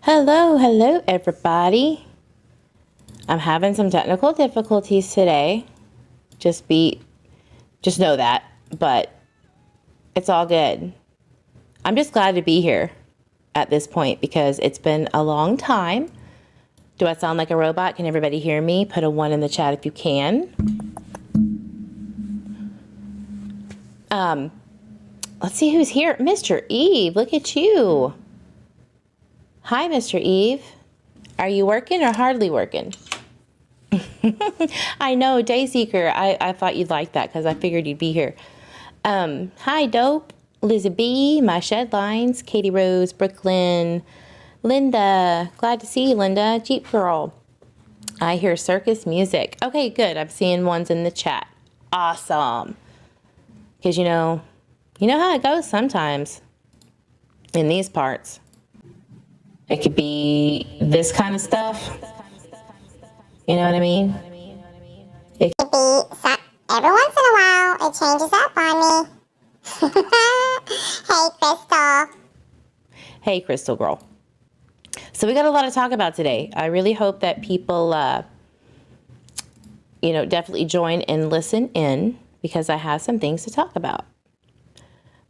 Hello everybody. I'm having some technical difficulties today. Just know that, but it's all good. I'm just glad to be here at this point because it's been a long time. Do I sound like a robot? Can everybody hear me? Put a 1 in the chat if you can. Let's see who's here. Mr. Eve, look at you. Hi, Mr. Eve. Are you working or hardly working? I know, Dayseeker. I thought you'd like that because I figured you'd be here. Hi, Dope, Lizzie B, My Shed Lines, Katie Rose, Brooklyn, Linda. Glad to see you, Linda. Jeep Girl. I hear circus music. Okay, good. I'm seeing ones in the chat. Awesome. Because you know how it goes sometimes in these parts. It could be this kind of stuff. You know what I mean? It could be every once in a while, it changes up on me. Hey, Crystal. Hey, Crystal Girl. So we got a lot to talk about today. I really hope that people, definitely join and listen in because I have some things to talk about.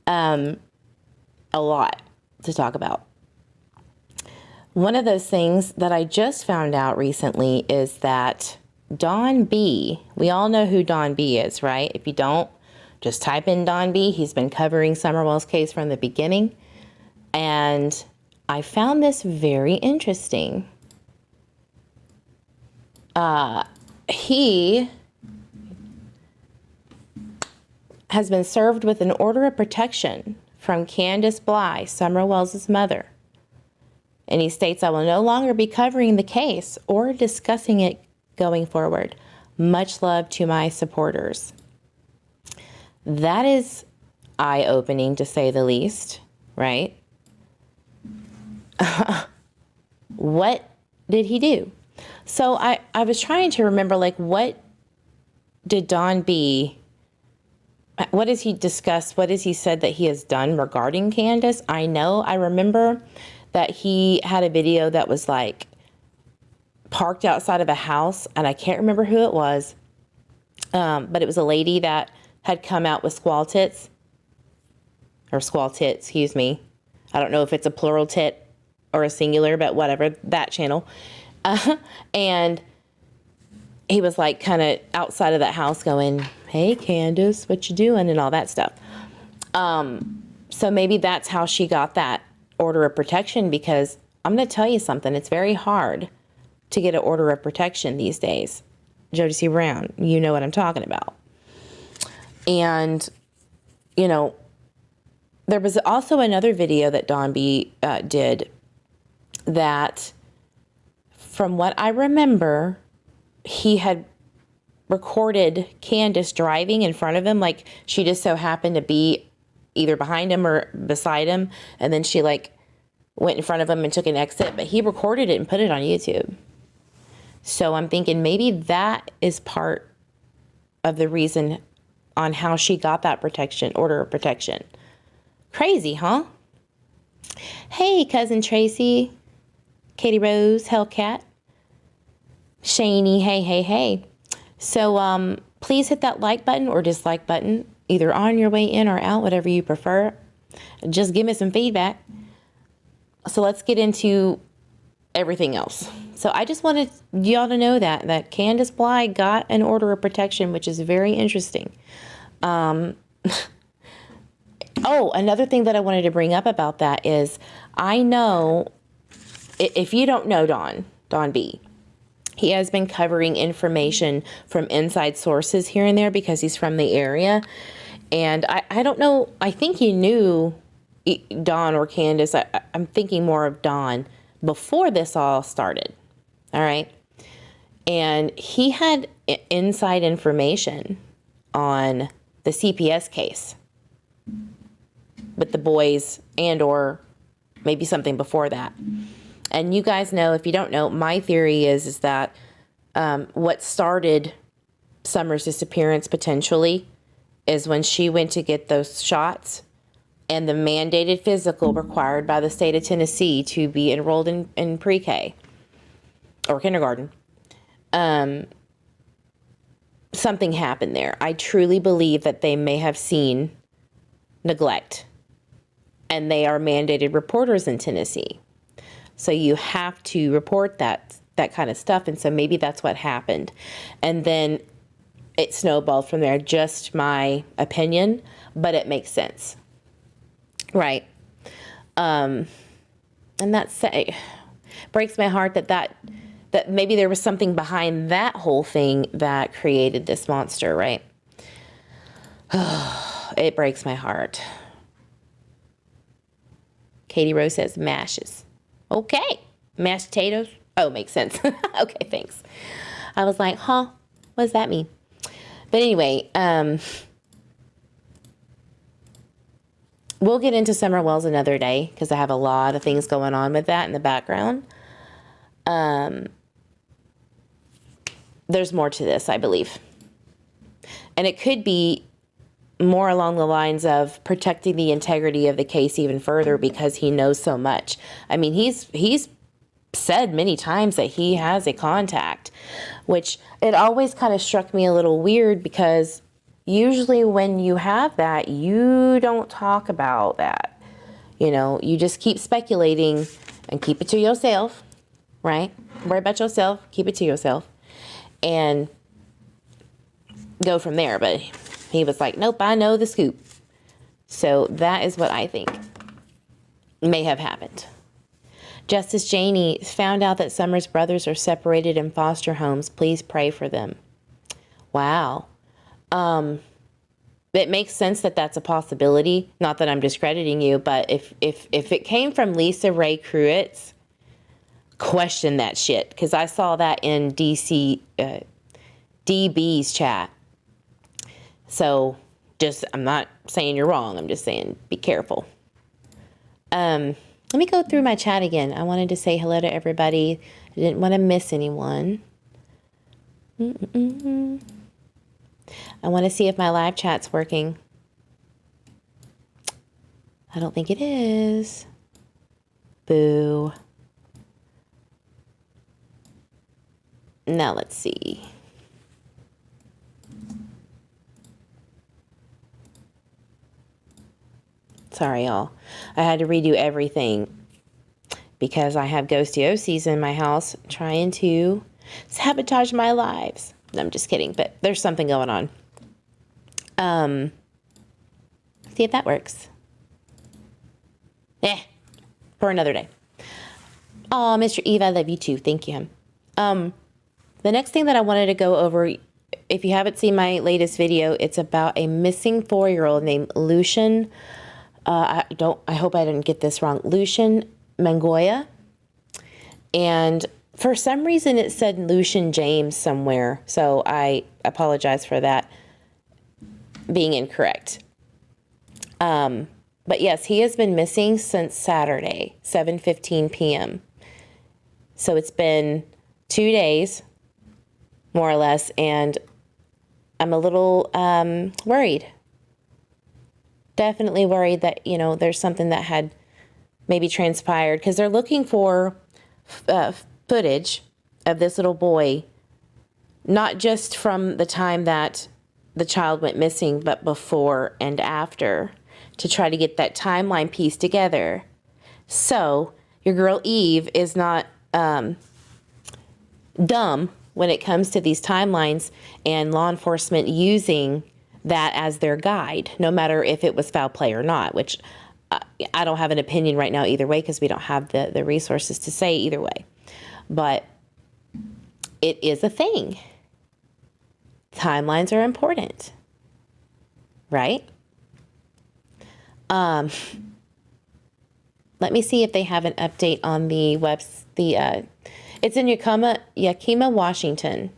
A lot to talk about. One of those things that I just found out recently is that Don B, we all know who Don B is, right? If you don't, just type in Don B. He's been covering Summerwell's case from the beginning. And I found this very interesting. He has been served with an order of protection from Candace Bly, Summerwell's mother. And he states, I will no longer be covering the case or discussing it going forward. Much love to my supporters. That is eye-opening, to say the least, right? What did he do? So I was trying to remember, what did Don B, what has he discussed? What has he said that he has done regarding Candace? I remember that he had a video that was parked outside of a house, and I can't remember who it was, but it was a lady that had come out with squall tits, excuse me. I don't know if it's a plural tit or a singular, but whatever, that channel. And he was kind of outside of that house going, hey, Candace, what you doing? And all that stuff. So maybe that's how she got that order of protection, because I'm going to tell you something. It's very hard to get an order of protection these days. Jody C. Brown, you know what I'm talking about. And, there was also another video that Don B did that, from what I remember, he had recorded Candace driving in front of him. She just so happened to be either behind him or beside him. And then she went in front of him and took an exit, but he recorded it and put it on YouTube. So I'm thinking maybe that is part of the reason on how she got that order of protection. Crazy, huh? Hey, Cousin Tracy, Katie Rose, Hellcat, Shani, hey. So please hit that like button or dislike button, either on your way in or out, whatever you prefer. Just give me some feedback. So let's get into everything else. So I just wanted y'all to know that Candace Bly got an order of protection, which is very interesting. Another thing that I wanted to bring up about that is, I know, if you don't know Don B, he has been covering information from inside sources here and there because he's from the area. And I don't know, I think he knew Don or Candace. I'm thinking more of Don before this all started. All right. And he had inside information on the CPS case with the boys, and or maybe something before that. And you guys know, if you don't know, my theory is that what started Summer's disappearance potentially is when she went to get those shots and the mandated physical required by the state of Tennessee to be enrolled in pre-K or kindergarten, something happened there. I truly believe that they may have seen neglect, and they are mandated reporters in Tennessee. So you have to report that kind of stuff. And so maybe that's what happened. And then it snowballed from there. Just my opinion, but it makes sense. Right. And that's, breaks my heart that maybe there was something behind that whole thing that created this monster, right? It breaks my heart. Katie Rose says mashes. Okay. Mashed potatoes. Oh, makes sense. Okay, thanks. I was like, huh, what does that mean? But anyway, we'll get into Summer Wells another day because I have a lot of things going on with that in the background. There's more to this, I believe. And it could be more along the lines of protecting the integrity of the case even further because he knows so much. I mean, he's said many times that he has a contact, which it always kind of struck me a little weird because usually when you have that, you don't talk about that. You know, you just keep speculating and keep it to yourself, right? Worry about yourself, keep it to yourself, and go from there. But he was like, nope, I know the scoop. So that is what I think may have happened. Justice Janey found out that Summer's brothers are separated in foster homes. Please pray for them. Wow. It makes sense that that's a possibility. Not that I'm discrediting you, but if it came from Lisa Ray Cruit's, question that shit. Because I saw that in DB's chat. So I'm not saying you're wrong. I'm just saying be careful. Let me go through my chat again. I wanted to say hello to everybody. I didn't want to miss anyone. I want to see if my live chat's working. I don't think it is. Boo. Now let's see. Sorry, y'all. I had to redo everything because I have ghosty OCs in my house trying to sabotage my lives. No, I'm just kidding, but there's something going on. See if that works. For another day. Oh, Mr. Eve, I love you too. Thank you. The next thing that I wanted to go over, if you haven't seen my latest video, it's about a missing 4-year-old named Lucian. I hope I didn't get this wrong. Lucian Mangoya. And for some reason it said Lucian James somewhere. So I apologize for that being incorrect. But yes, he has been missing since Saturday, 7:15 p.m. So it's been 2 days, more or less, and I'm a little worried. Definitely worried that, there's something that had maybe transpired because they're looking for footage of this little boy, not just from the time that the child went missing, but before and after, to try to get that timeline piece together. So your girl Eve is not dumb when it comes to these timelines and law enforcement using that as their guide, no matter if it was foul play or not, which I don't have an opinion right now either way because we don't have the resources to say either way. But it is a thing. Timelines are important, right? Let me see if they have an update on the it's in Yakima, Washington.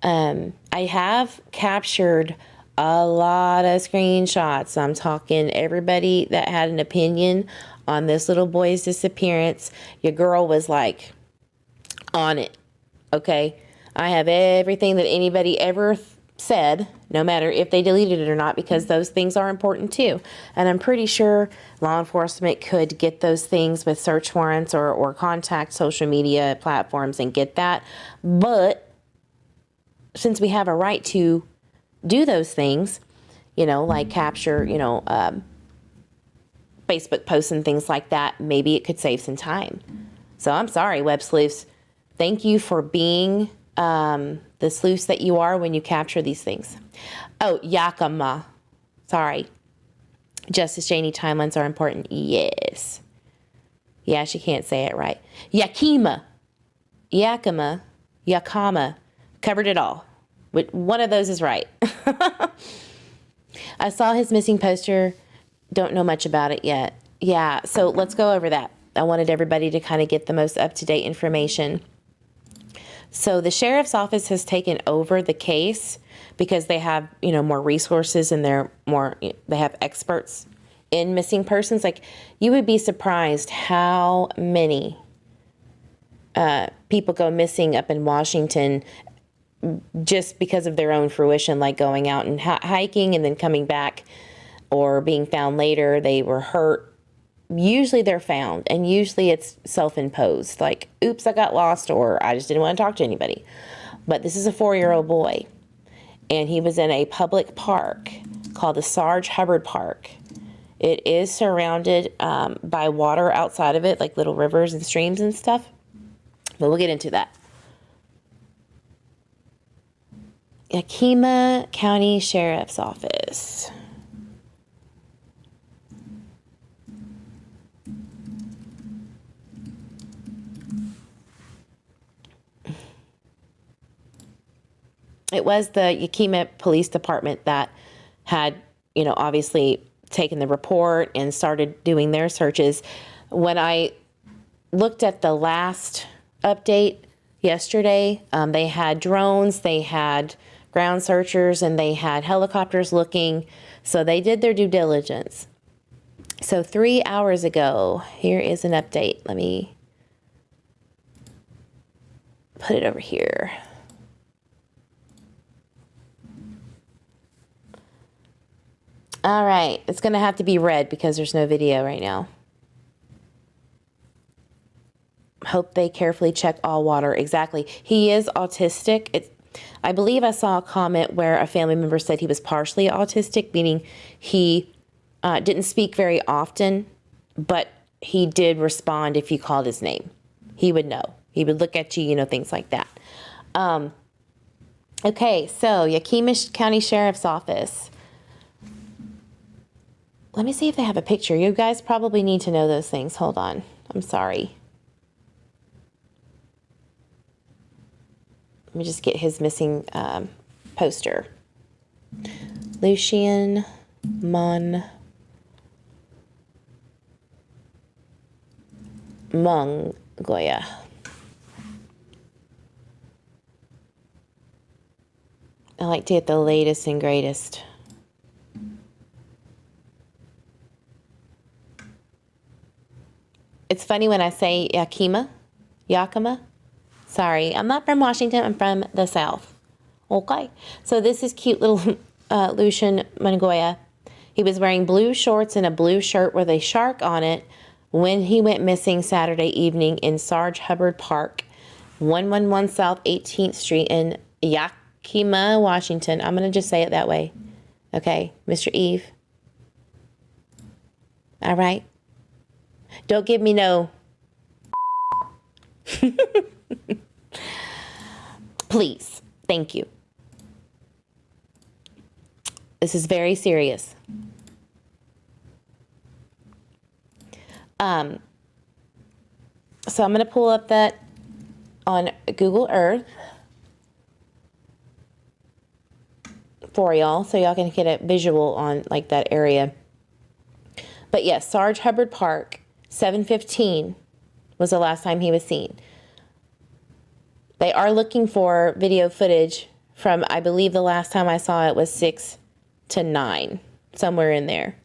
I have captured a lot of screenshots. I'm talking everybody that had an opinion on this little boy's disappearance. Your girl was on it. Okay. I have everything that anybody ever said, no matter if they deleted it or not, because those things are important too. And I'm pretty sure law enforcement could get those things with search warrants or contact social media platforms and get that. But since we have a right to do those things, like capture, Facebook posts and things like that, maybe it could save some time. So I'm sorry, web sleuths. Thank you for being the sleuths that you are when you capture these things. Oh, Yakima. Sorry. Justice Janie, timelines are important. Yes. Yeah, she can't say it right. Yakima. Yakima. Yakima. Covered it all. One of those is right. I saw his missing poster. Don't know much about it yet. Yeah, so let's go over that. I wanted everybody to kind of get the most up-to-date information. So the sheriff's office has taken over the case because they have, more resources and they have experts in missing persons. Like, you would be surprised how many people go missing up in Washington just because of their own fruition, like going out and hiking and then coming back or being found later. They were hurt. Usually they're found, and usually it's self-imposed, like, oops, I got lost, or I just didn't want to talk to anybody. But this is a 4-year-old boy, and he was in a public park called the Sarge Hubbard Park. It is surrounded by water outside of it, like little rivers and streams and stuff, but we'll get into that. Yakima County Sheriff's Office. It was the Yakima Police Department that had, obviously taken the report and started doing their searches. When I looked at the last update yesterday, they had drones, they had ground searchers, and they had helicopters looking. So they did their due diligence. So 3 hours ago, here is an update. Let me put it over here. All right, it's going to have to be read because there's no video right now. Hope they carefully check all water. Exactly. He is autistic. I believe I saw a comment where a family member said he was partially autistic, meaning he didn't speak very often, but he did respond if you called his name. He would know. He would look at you, things like that. Okay, so Yakima County Sheriff's Office. Let me see if they have a picture. You guys probably need to know those things. Hold on. I'm sorry. Let me just get his missing poster. Lucian Mongoya. I like to get the latest and greatest. It's funny when I say Yakima. Sorry, I'm not from Washington. I'm from the South. Okay. So this is cute little Lucian Mongoya. He was wearing blue shorts and a blue shirt with a shark on it when he went missing Saturday evening in Sarge Hubbard Park, 111 South 18th Street in Yakima, Washington. I'm going to just say it that way. Okay, Mr. Eve. All right. Don't give me no. Please. Thank you. This is very serious. So I'm going to pull up that on Google Earth for y'all so y'all can get a visual on like that area. But yes, Sarge Hubbard Park, 7:15 was the last time he was seen. They are looking for video footage from, I believe the last time I saw it was 6 to 9, somewhere in there.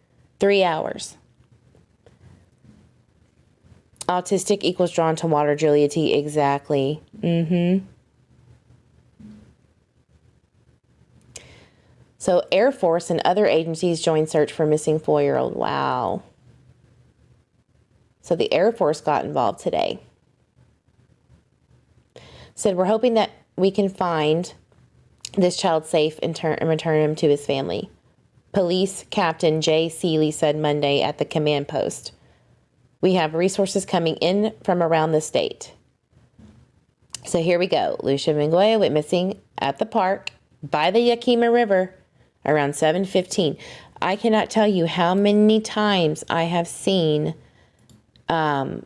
3 hours. Autistic equals drawn to water, Julia T. Exactly. So Air Force and other agencies joined search for missing 4-year-old. Wow. So the Air Force got involved today. Said, we're hoping that we can find this child safe and return him to his family. Police Captain Jay Seeley said Monday at the command post. We have resources coming in from around the state. So here we go. Lucian M went missing at the park by the Yakima River around 7:15. I cannot tell you how many times I have seen, for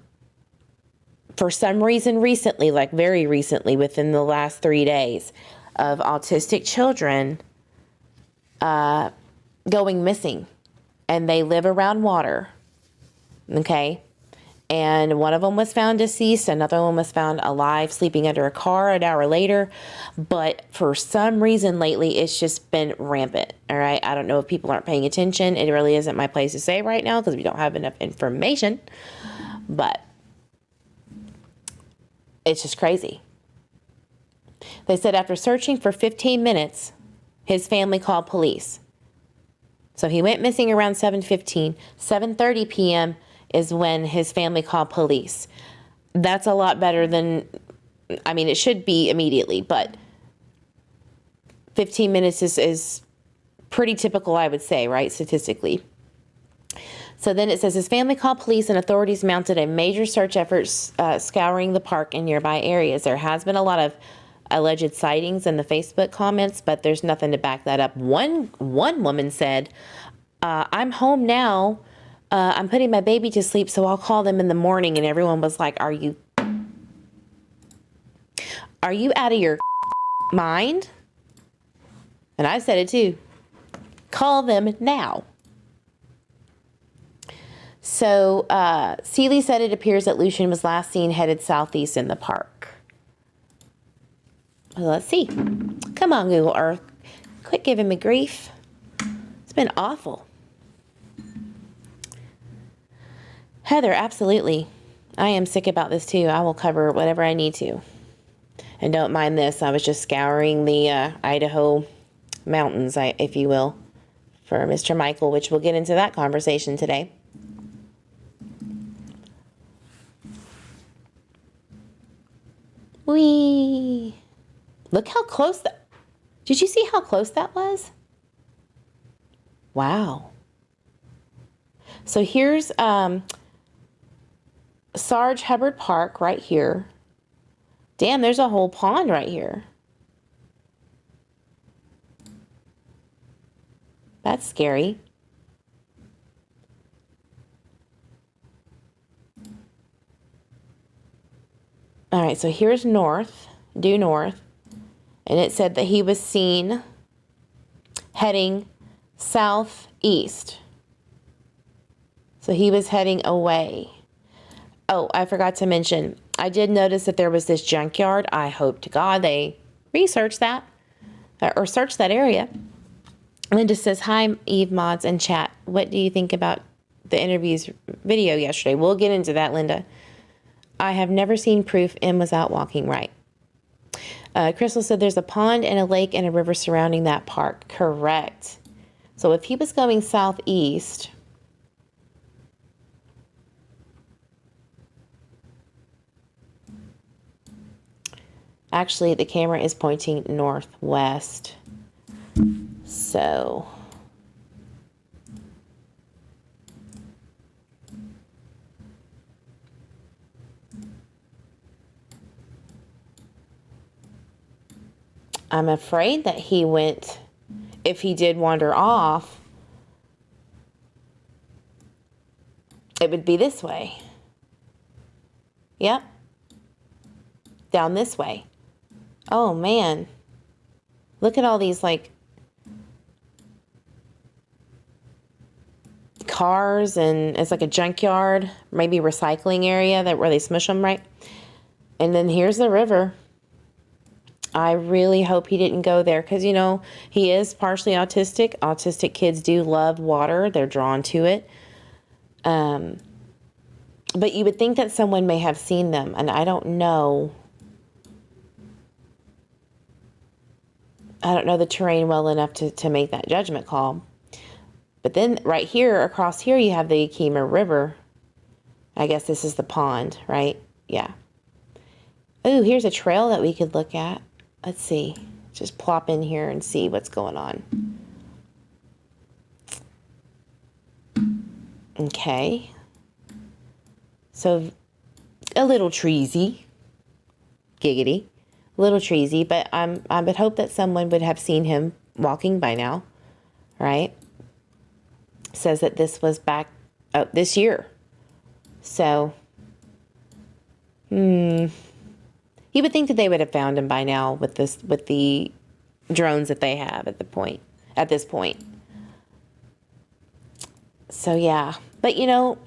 some reason recently, like very recently, within the last 3 days, of autistic children going missing. And they live around water. Okay? And one of them was found deceased. Another one was found alive, sleeping under a car an hour later. But for some reason lately, it's just been rampant. All right? I don't know if people aren't paying attention. It really isn't my place to say right now because we don't have enough information. But it's just crazy. They said after searching for 15 minutes, his family called police. So he went missing around 7:15. 7:30 p.m. is when his family called police. That's a lot better than, I mean, it should be immediately, but 15 minutes is pretty typical, I would say, right, statistically. So then it says his family called police and authorities mounted a major search effort scouring the park and nearby areas. There has been a lot of alleged sightings in the Facebook comments, but there's nothing to back that up. One woman said, I'm home now. I'm putting my baby to sleep, so I'll call them in the morning. And everyone was like, are you out of your mind? And I said it too. Call them now. So Seeley said it appears that Lucian was last seen headed southeast in the park. Well, let's see. Come on, Google Earth. Quit giving me grief. It's been awful. Heather, absolutely. I am sick about this too. I will cover whatever I need to. And don't mind this. I was just scouring the Idaho mountains, if you will, for Mr. Michael, which we'll get into that conversation today. Whee! Look how close that... Did you see how close that was? Wow. So here's Sarge Hubbard Park right here. Damn, there's a whole pond right here. That's scary. All right, so here's north, due north. And it said that he was seen heading southeast. So he was heading away. Oh, I forgot to mention, I did notice that there was this junkyard. I hope to God they researched that or searched that area. Linda says, hi, Eve Mods and chat. What do you think about the interview's video yesterday? We'll get into that, Linda. I have never seen proof M was out walking right. Crystal said there's a pond and a lake and a river surrounding that park. Correct. So if he was going southeast, actually the camera is pointing northwest. So I'm afraid that he went, if he did wander off, it would be this way. Yep. Down this way. Oh, man. Look at all these, like, cars, and it's like a junkyard, maybe recycling area where they smush them, right? And then here's the river. I really hope he didn't go there because, you know, he is partially autistic. Autistic kids do love water. They're drawn to it. But you would think that someone may have seen them, and I don't know I don't know the terrain well enough to make that judgment call. But then right here, across here, you have the Yakima River. I guess this is the pond, right? Yeah. Ooh, here's a trail that we could look at. Let's see. Just plop in here and see what's going on. Okay. So, a little treesy. Giggity. A little treesy, but I would hope that someone would have seen him walking by now, right? Says that this was back this year. So, you would think that they would have found him by now with the drones that they have at this point. So yeah, but you know,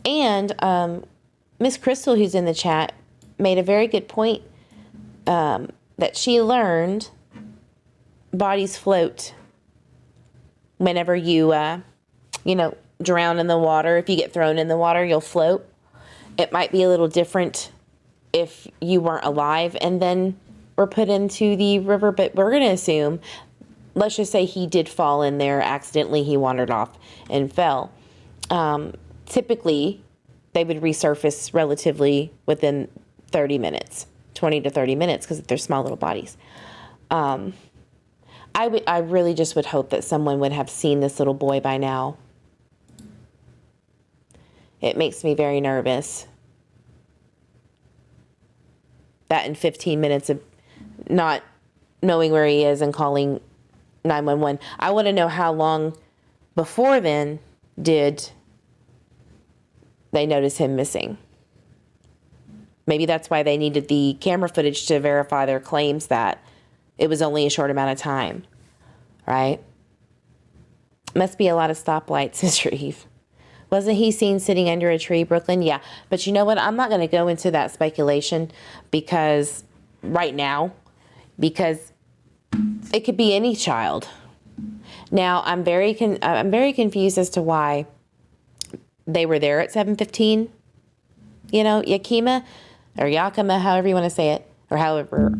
and Miss Crystal, who's in the chat, made a very good point that she learned bodies float whenever you drown in the water. If you get thrown in the water, you'll float. It might be a little different if you weren't alive and then were put into the river, but we're going to assume, let's just say he did fall in there accidentally, he wandered off and fell. Typically, they would resurface relatively within 30 minutes, 20 to 30 minutes, because they're small little bodies. I really just would hope that someone would have seen this little boy by now. It makes me very nervous that in 15 minutes of not knowing where he is and calling 911. I want to know how long before then did they notice him missing. Maybe that's why they needed the camera footage to verify their claims that it was only a short amount of time, right? Must be a lot of stoplights, Sister Eve. Wasn't he seen sitting under a tree, Brooklyn? Yeah, but you know what? I'm not going to go into that speculation because right now, because it could be any child. Now, I'm very confused as to why they were there at 7:15. You know, Yakima or Yakima, however you want to say it, or however,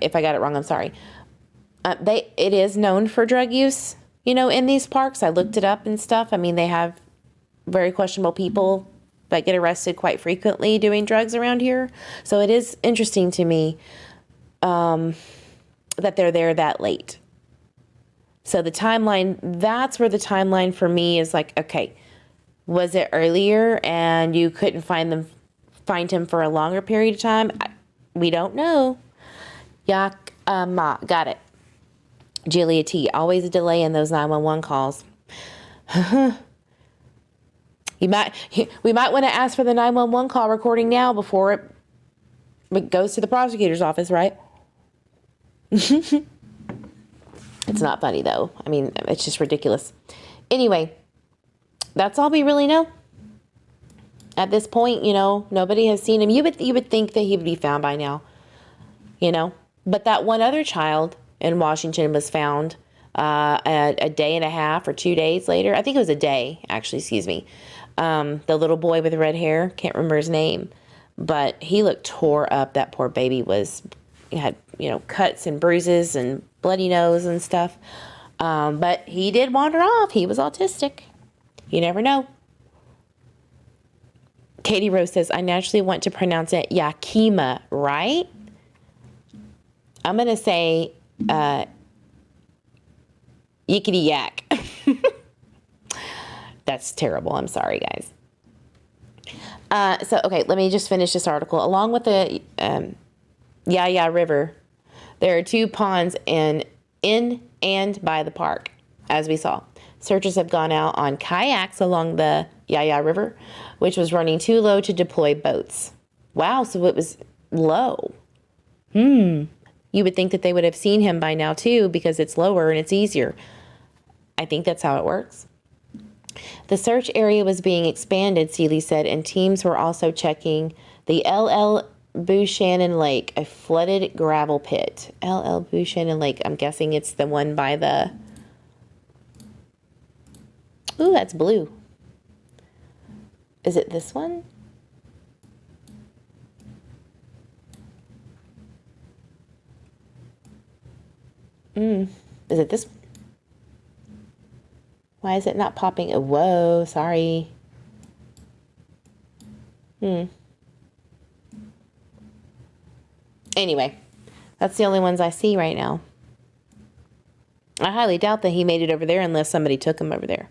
if I got it wrong, I'm sorry. It is known for drug use, you know, in these parks. I looked it up and stuff. I mean, they have very questionable people that get arrested quite frequently doing drugs around here. So it is interesting to me that they're there that late. So the timeline, that's where the timeline for me is like, okay, was it earlier and you couldn't find him for a longer period of time? We don't know. Yakima, got it. Julia T, always a delay in those 911 calls. We might want to ask for the 911 call recording now before it goes to the prosecutor's office, right? It's not funny though. I mean, it's just ridiculous. Anyway, that's all we really know. At this point, you know, nobody has seen him. You would think that he would be found by now, you know. But that one other child in Washington was found a day and a half or 2 days later. I think it was a day, actually, excuse me. The little boy with the red hair, can't remember his name, but he looked tore up. That poor baby had, you know, cuts and bruises and bloody nose and stuff. But he did wander off. He was autistic. You never know. Katie Rose says, I naturally want to pronounce it Yakima, right? I'm going to say yickety yak. That's terrible. I'm sorry, guys. Okay, let me just finish this article. Along with the Yaya River, there are 2 ponds in and by the park, as we saw. Searchers have gone out on kayaks along the Yaya River, which was running too low to deploy boats. Wow, so it was low. You would think that they would have seen him by now too, because it's lower and it's easier. I think that's how it works. The search area was being expanded, Seeley said, and teams were also checking the LL Buchanan Lake, a flooded gravel pit. LL Buchanan Lake, I'm guessing it's the one by the... Ooh, that's blue. Is it this one? Is it this? Why is it not popping? Oh, whoa, sorry. Anyway, that's the only ones I see right now. I highly doubt that he made it over there unless somebody took him over there.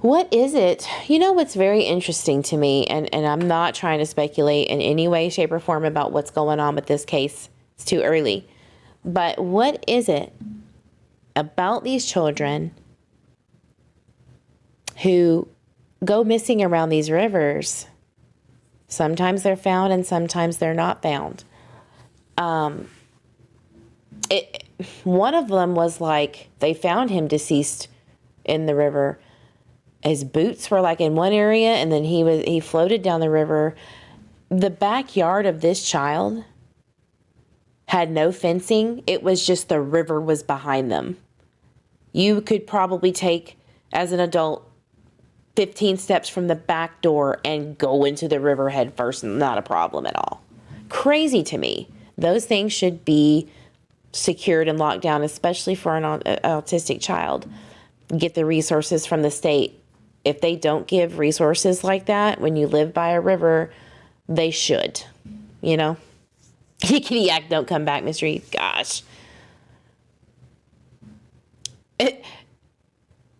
What is it? You know what's very interesting to me, and I'm not trying to speculate in any way, shape, or form about what's going on with this case. It's too early. But what is it about these children who go missing around these rivers? Sometimes they're found and sometimes they're not found. One of them was like, they found him deceased in the river. His boots were like in one area, and then he floated down the river. The backyard of this child had no fencing. It was just the river was behind them. You could probably take, as an adult, 15 steps from the back door and go into the river head first. Not a problem at all. Crazy to me. Those things should be secured and locked down, especially for an autistic child. Get the resources from the state. If they don't give resources like that when you live by a river, they should, you know. Yickety yak, don't come back, mystery. Gosh.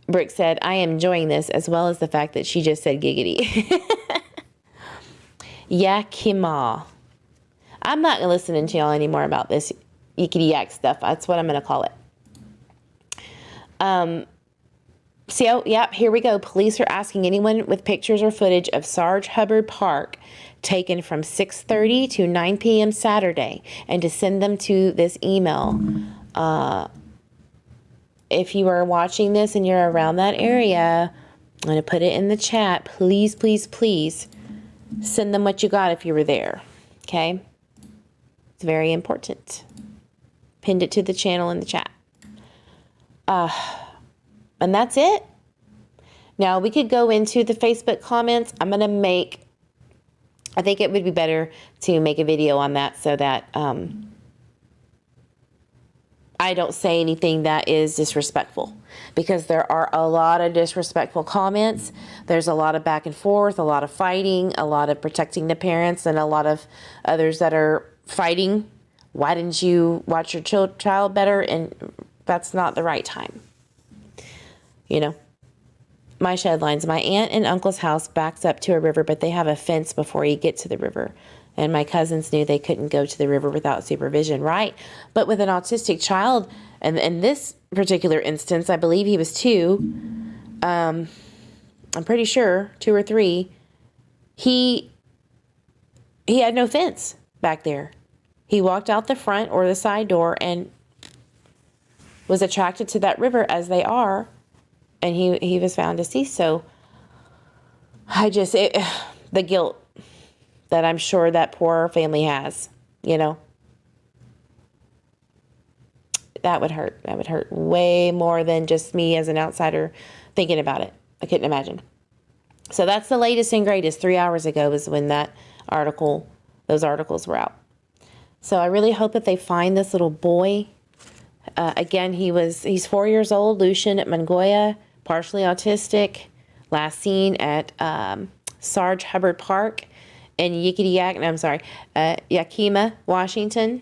Brick said, I am enjoying this, as well as the fact that she just said giggity. Yakima. I'm not listening to y'all anymore about this yickety yak stuff. That's what I'm going to call it. Yep, here we go. Police are asking anyone with pictures or footage of Sarge Hubbard Park taken from 6:30 to 9 p.m. Saturday and to send them to this email. If you are watching this and you're around that area, I'm going to put it in the chat. Please, please, please send them what you got if you were there. Okay? It's very important. Pinned it to the channel in the chat. And that's it. Now, we could go into the Facebook comments. I think it would be better to make a video on that so that I don't say anything that is disrespectful, because there are a lot of disrespectful comments. There's a lot of back and forth, a lot of fighting, a lot of protecting the parents, and a lot of others that are fighting. Why didn't you watch your child better? And that's not the right time. You know, my shed lines. My aunt and uncle's house backs up to a river, but they have a fence before you get to the river. And my cousins knew they couldn't go to the river without supervision, right? But with an autistic child, and in this particular instance, I believe he was 2. I'm pretty sure 2 or 3. He had no fence back there. He walked out the front or the side door and was attracted to that river, as they are. And he was found deceased. So the guilt that I'm sure that poor family has, you know, that would hurt. That would hurt way more than just me as an outsider thinking about it. I couldn't imagine. So that's the latest and greatest. 3 hours ago was when those articles were out. So I really hope that they find this little boy. Again, he's 4 years old, Lucian M, partially autistic, last seen at Sarge Hubbard Park in Yakima, Washington,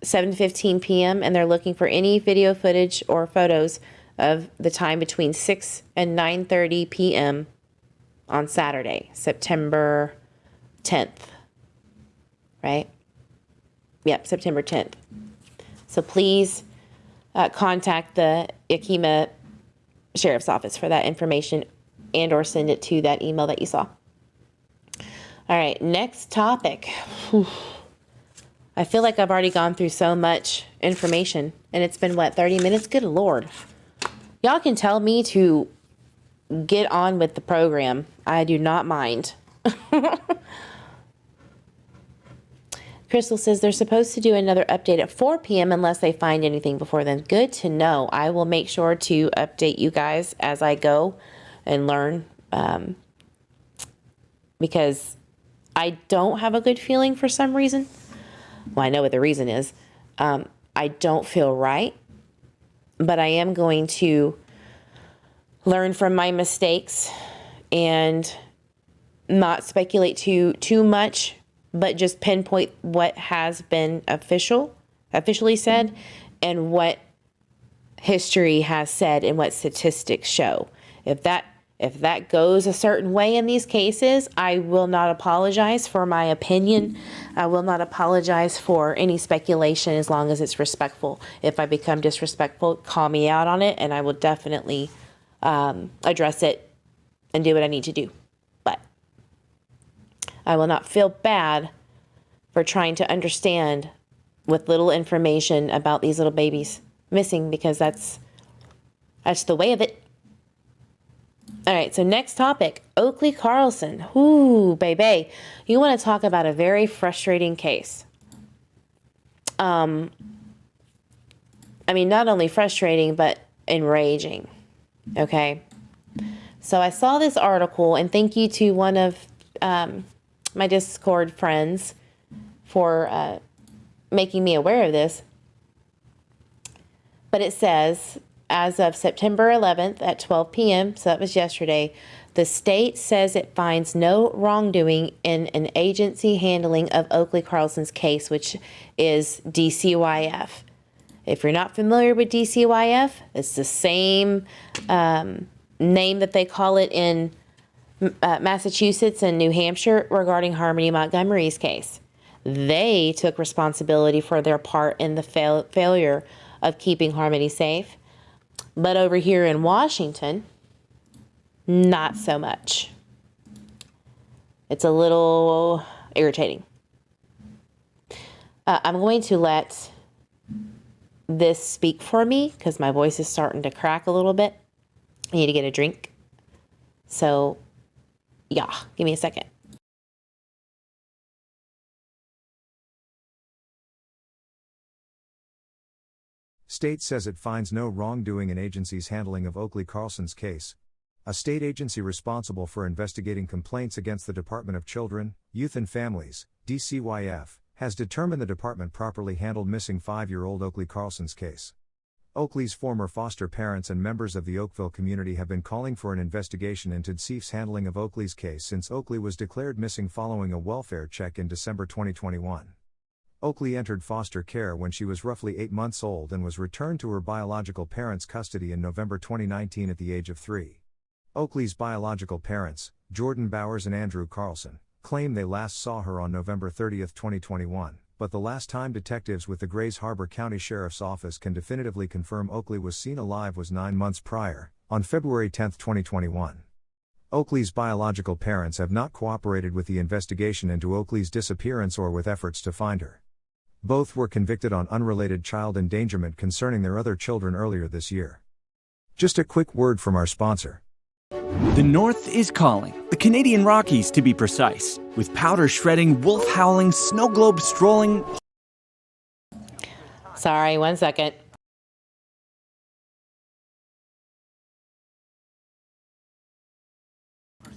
7:15 p.m. And they're looking for any video footage or photos of the time between 6 and 9:30 p.m. on Saturday, September 10th, right? Yep, September 10th. So please contact the Yakima Sheriff's Office for that information, and or send it to that email that you saw. All right, next topic. Whew. I feel like I've already gone through so much information, and it's been, 30 minutes? Good Lord. Y'all can tell me to get on with the program. I do not mind. Crystal says they're supposed to do another update at 4 p.m. unless they find anything before then. Good to know. I will make sure to update you guys as I go and learn, because I don't have a good feeling for some reason. Well, I know what the reason is. I don't feel right, but I am going to learn from my mistakes and not speculate too much, but just pinpoint what has been officially said and what history has said and what statistics show. If that goes a certain way in these cases, I will not apologize for my opinion. I will not apologize for any speculation as long as it's respectful. If I become disrespectful, call me out on it, and I will definitely address it and do what I need to do. But I will not feel bad for trying to understand with little information about these little babies missing, because that's the way of it. All right, so next topic, Oakley Carlson. Ooh, baby. You want to talk about a very frustrating case. I mean, not only frustrating, but enraging. Okay. So I saw this article, and thank you to one of my Discord friends for making me aware of this. But it says, as of September 11th at 12 p.m., so that was yesterday, the state says it finds no wrongdoing in an agency handling of Oakley Carlson's case, which is DCYF. If you're not familiar with DCYF, it's the same name that they call it in Massachusetts and New Hampshire regarding Harmony Montgomery's case. They took responsibility for their part in the failure of keeping Harmony safe. But over here in Washington, not so much. It's a little irritating. I'm going to let this speak for me because my voice is starting to crack a little bit. I need to get a drink. So, yeah, give me a second. State says it finds no wrongdoing in agency's handling of Oakley Carlson's case. A state agency responsible for investigating complaints against the Department of Children, Youth and Families, DCYF, has determined the department properly handled missing 5-year-old Oakley Carlson's case. Oakley's former foster parents and members of the Oakville community have been calling for an investigation into DCYF's handling of Oakley's case since Oakley was declared missing following a welfare check in December 2021. Oakley entered foster care when she was roughly 8 months old and was returned to her biological parents' custody in November 2019 at the age of 3. Oakley's biological parents, Jordan Bowers and Andrew Carlson, claim they last saw her on November 30, 2021, but the last time detectives with the Grays Harbor County Sheriff's Office can definitively confirm Oakley was seen alive was 9 months prior, on February 10, 2021. Oakley's biological parents have not cooperated with the investigation into Oakley's disappearance or with efforts to find her. Both were convicted on unrelated child endangerment concerning their other children earlier this year. Just a quick word from our sponsor. The North is calling, the Canadian Rockies to be precise, with powder shredding, wolf howling, snow globe strolling. Sorry, 1 second.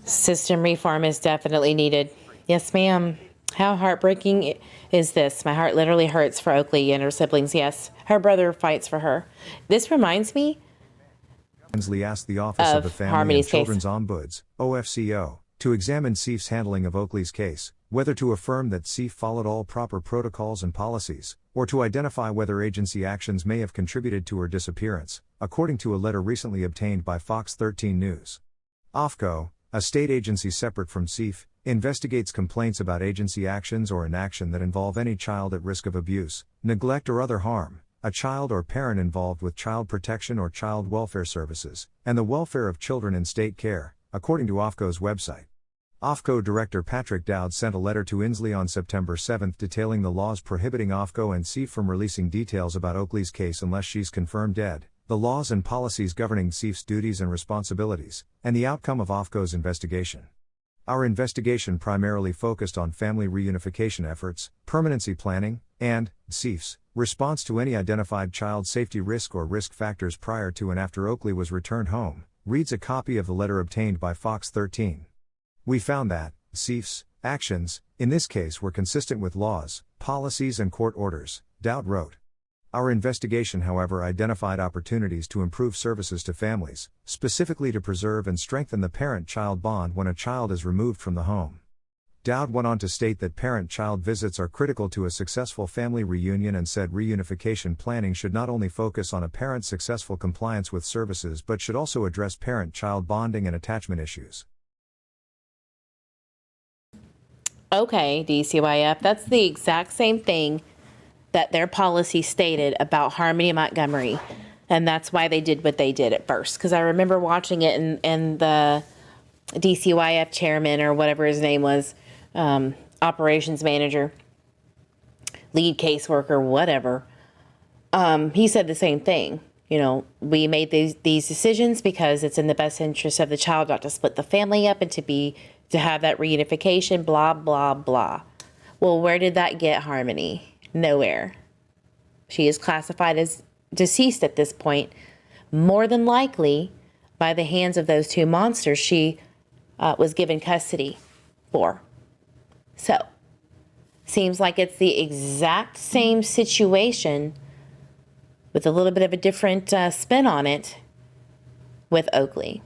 System reform is definitely needed. Yes, ma'am. How heartbreaking is this? My heart literally hurts for Oakley and her siblings. Yes, her brother fights for her. This reminds me Hensley asked the Office of the Family Harmony's and Children's Ombuds, OFCO, to examine CIF's handling of Oakley's case, whether to affirm that CIF followed all proper protocols and policies, or to identify whether agency actions may have contributed to her disappearance, according to a letter recently obtained by Fox 13 News. OFCO, a state agency separate from CIF, investigates complaints about agency actions or inaction that involve any child at risk of abuse, neglect or other harm, a child or parent involved with child protection or child welfare services, and the welfare of children in state care, according to OFCO's website. OFCO Director Patrick Dowd sent a letter to Inslee on September 7 detailing the laws prohibiting OFCO and CIF from releasing details about Oakley's case unless she's confirmed dead, the laws and policies governing CIF's duties and responsibilities, and the outcome of OFCO's investigation. Our investigation primarily focused on family reunification efforts, permanency planning, and CIF's response to any identified child safety risk or risk factors prior to and after Oakley was returned home, reads a copy of the letter obtained by Fox 13. We found that CIF's actions, in this case, were consistent with laws, policies and court orders, Dowd wrote. Our investigation, however, identified opportunities to improve services to families, specifically to preserve and strengthen the parent-child bond when a child is removed from the home. Dowd went on to state that parent-child visits are critical to a successful family reunion and said reunification planning should not only focus on a parent's successful compliance with services but should also address parent-child bonding and attachment issues. Okay, DCYF, that's the exact same thing that their policy stated about Harmony Montgomery. And that's why they did what they did at first. Because I remember watching it and the DCYF chairman or whatever his name was, operations manager, lead caseworker, whatever, he said the same thing. You know, we made these decisions because it's in the best interest of the child not to split the family up and to have that reunification, blah, blah, blah. Well, where did that get Harmony? Nowhere. She is classified as deceased at this point. More than likely, by the hands of those two monsters, she was given custody for. So, seems like it's the exact same situation with a little bit of a different spin on it with Oakley.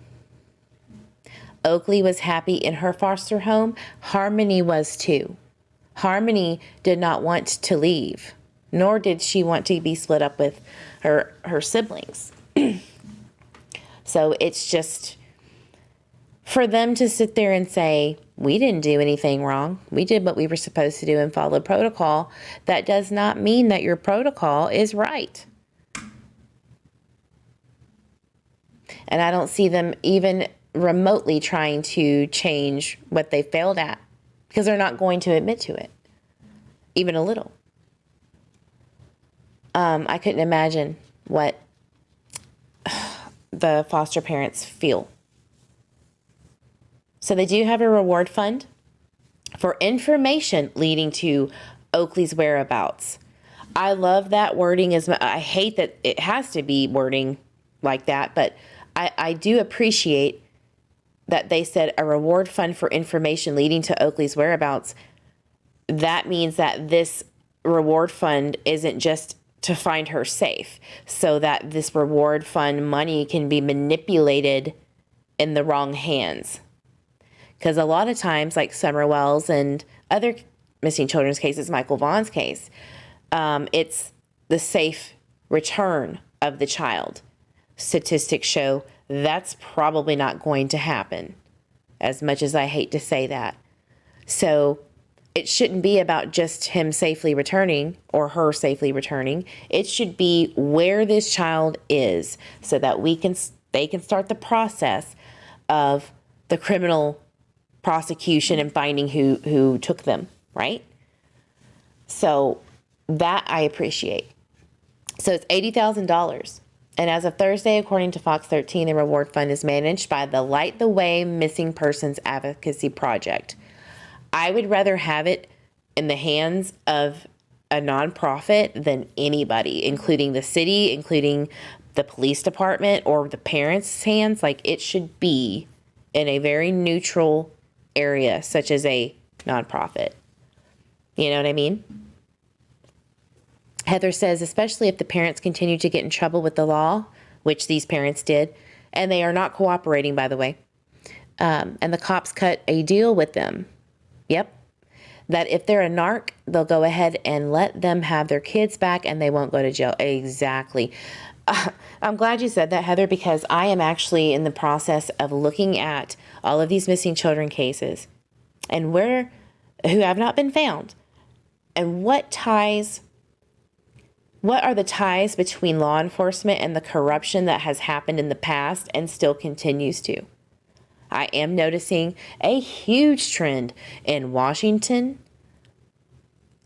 Oakley was happy in her foster home. Harmony was too. Harmony did not want to leave, nor did she want to be split up with her siblings. So it's just for them to sit there and say, we didn't do anything wrong. We did what we were supposed to do and follow protocol. That does not mean that your protocol is right. And I don't see them even remotely trying to change what they failed at, because they're not going to admit to it, even a little. I couldn't imagine what the foster parents feel. So they do have a reward fund for information leading to Oakley's whereabouts. I love that wording. I hate that it has to be wording like that, but I do appreciate that they said a reward fund for information leading to Oakley's whereabouts. That means that this reward fund isn't just to find her safe, so that this reward fund money can be manipulated in the wrong hands. Because a lot of times, like Summer Wells and other missing children's cases, Michael Vaughan's case, it's the safe return of the child. Statistics show that's probably not going to happen, as much as I hate to say that. So it shouldn't be about just him safely returning or her safely returning. It should be where this child is, so that they can start the process of the criminal prosecution and finding who took them, right? So that I appreciate. So it's $80,000. And as of Thursday, according to Fox 13, the reward fund is managed by the Light the Way Missing Persons Advocacy Project. I would rather have it in the hands of a nonprofit than anybody, including the city, including the police department, or the parents' hands. Like, it should be in a very neutral area, such as a nonprofit. You know what I mean? Heather says, especially if the parents continue to get in trouble with the law, which these parents did, and they are not cooperating, by the way, and the cops cut a deal with them. Yep. That if they're a narc, they'll go ahead and let them have their kids back and they won't go to jail. Exactly. I'm glad you said that, Heather, because I am actually in the process of looking at all of these missing children cases and who have not been found, and what are the ties between law enforcement and the corruption that has happened in the past and still continues to. I am noticing a huge trend in Washington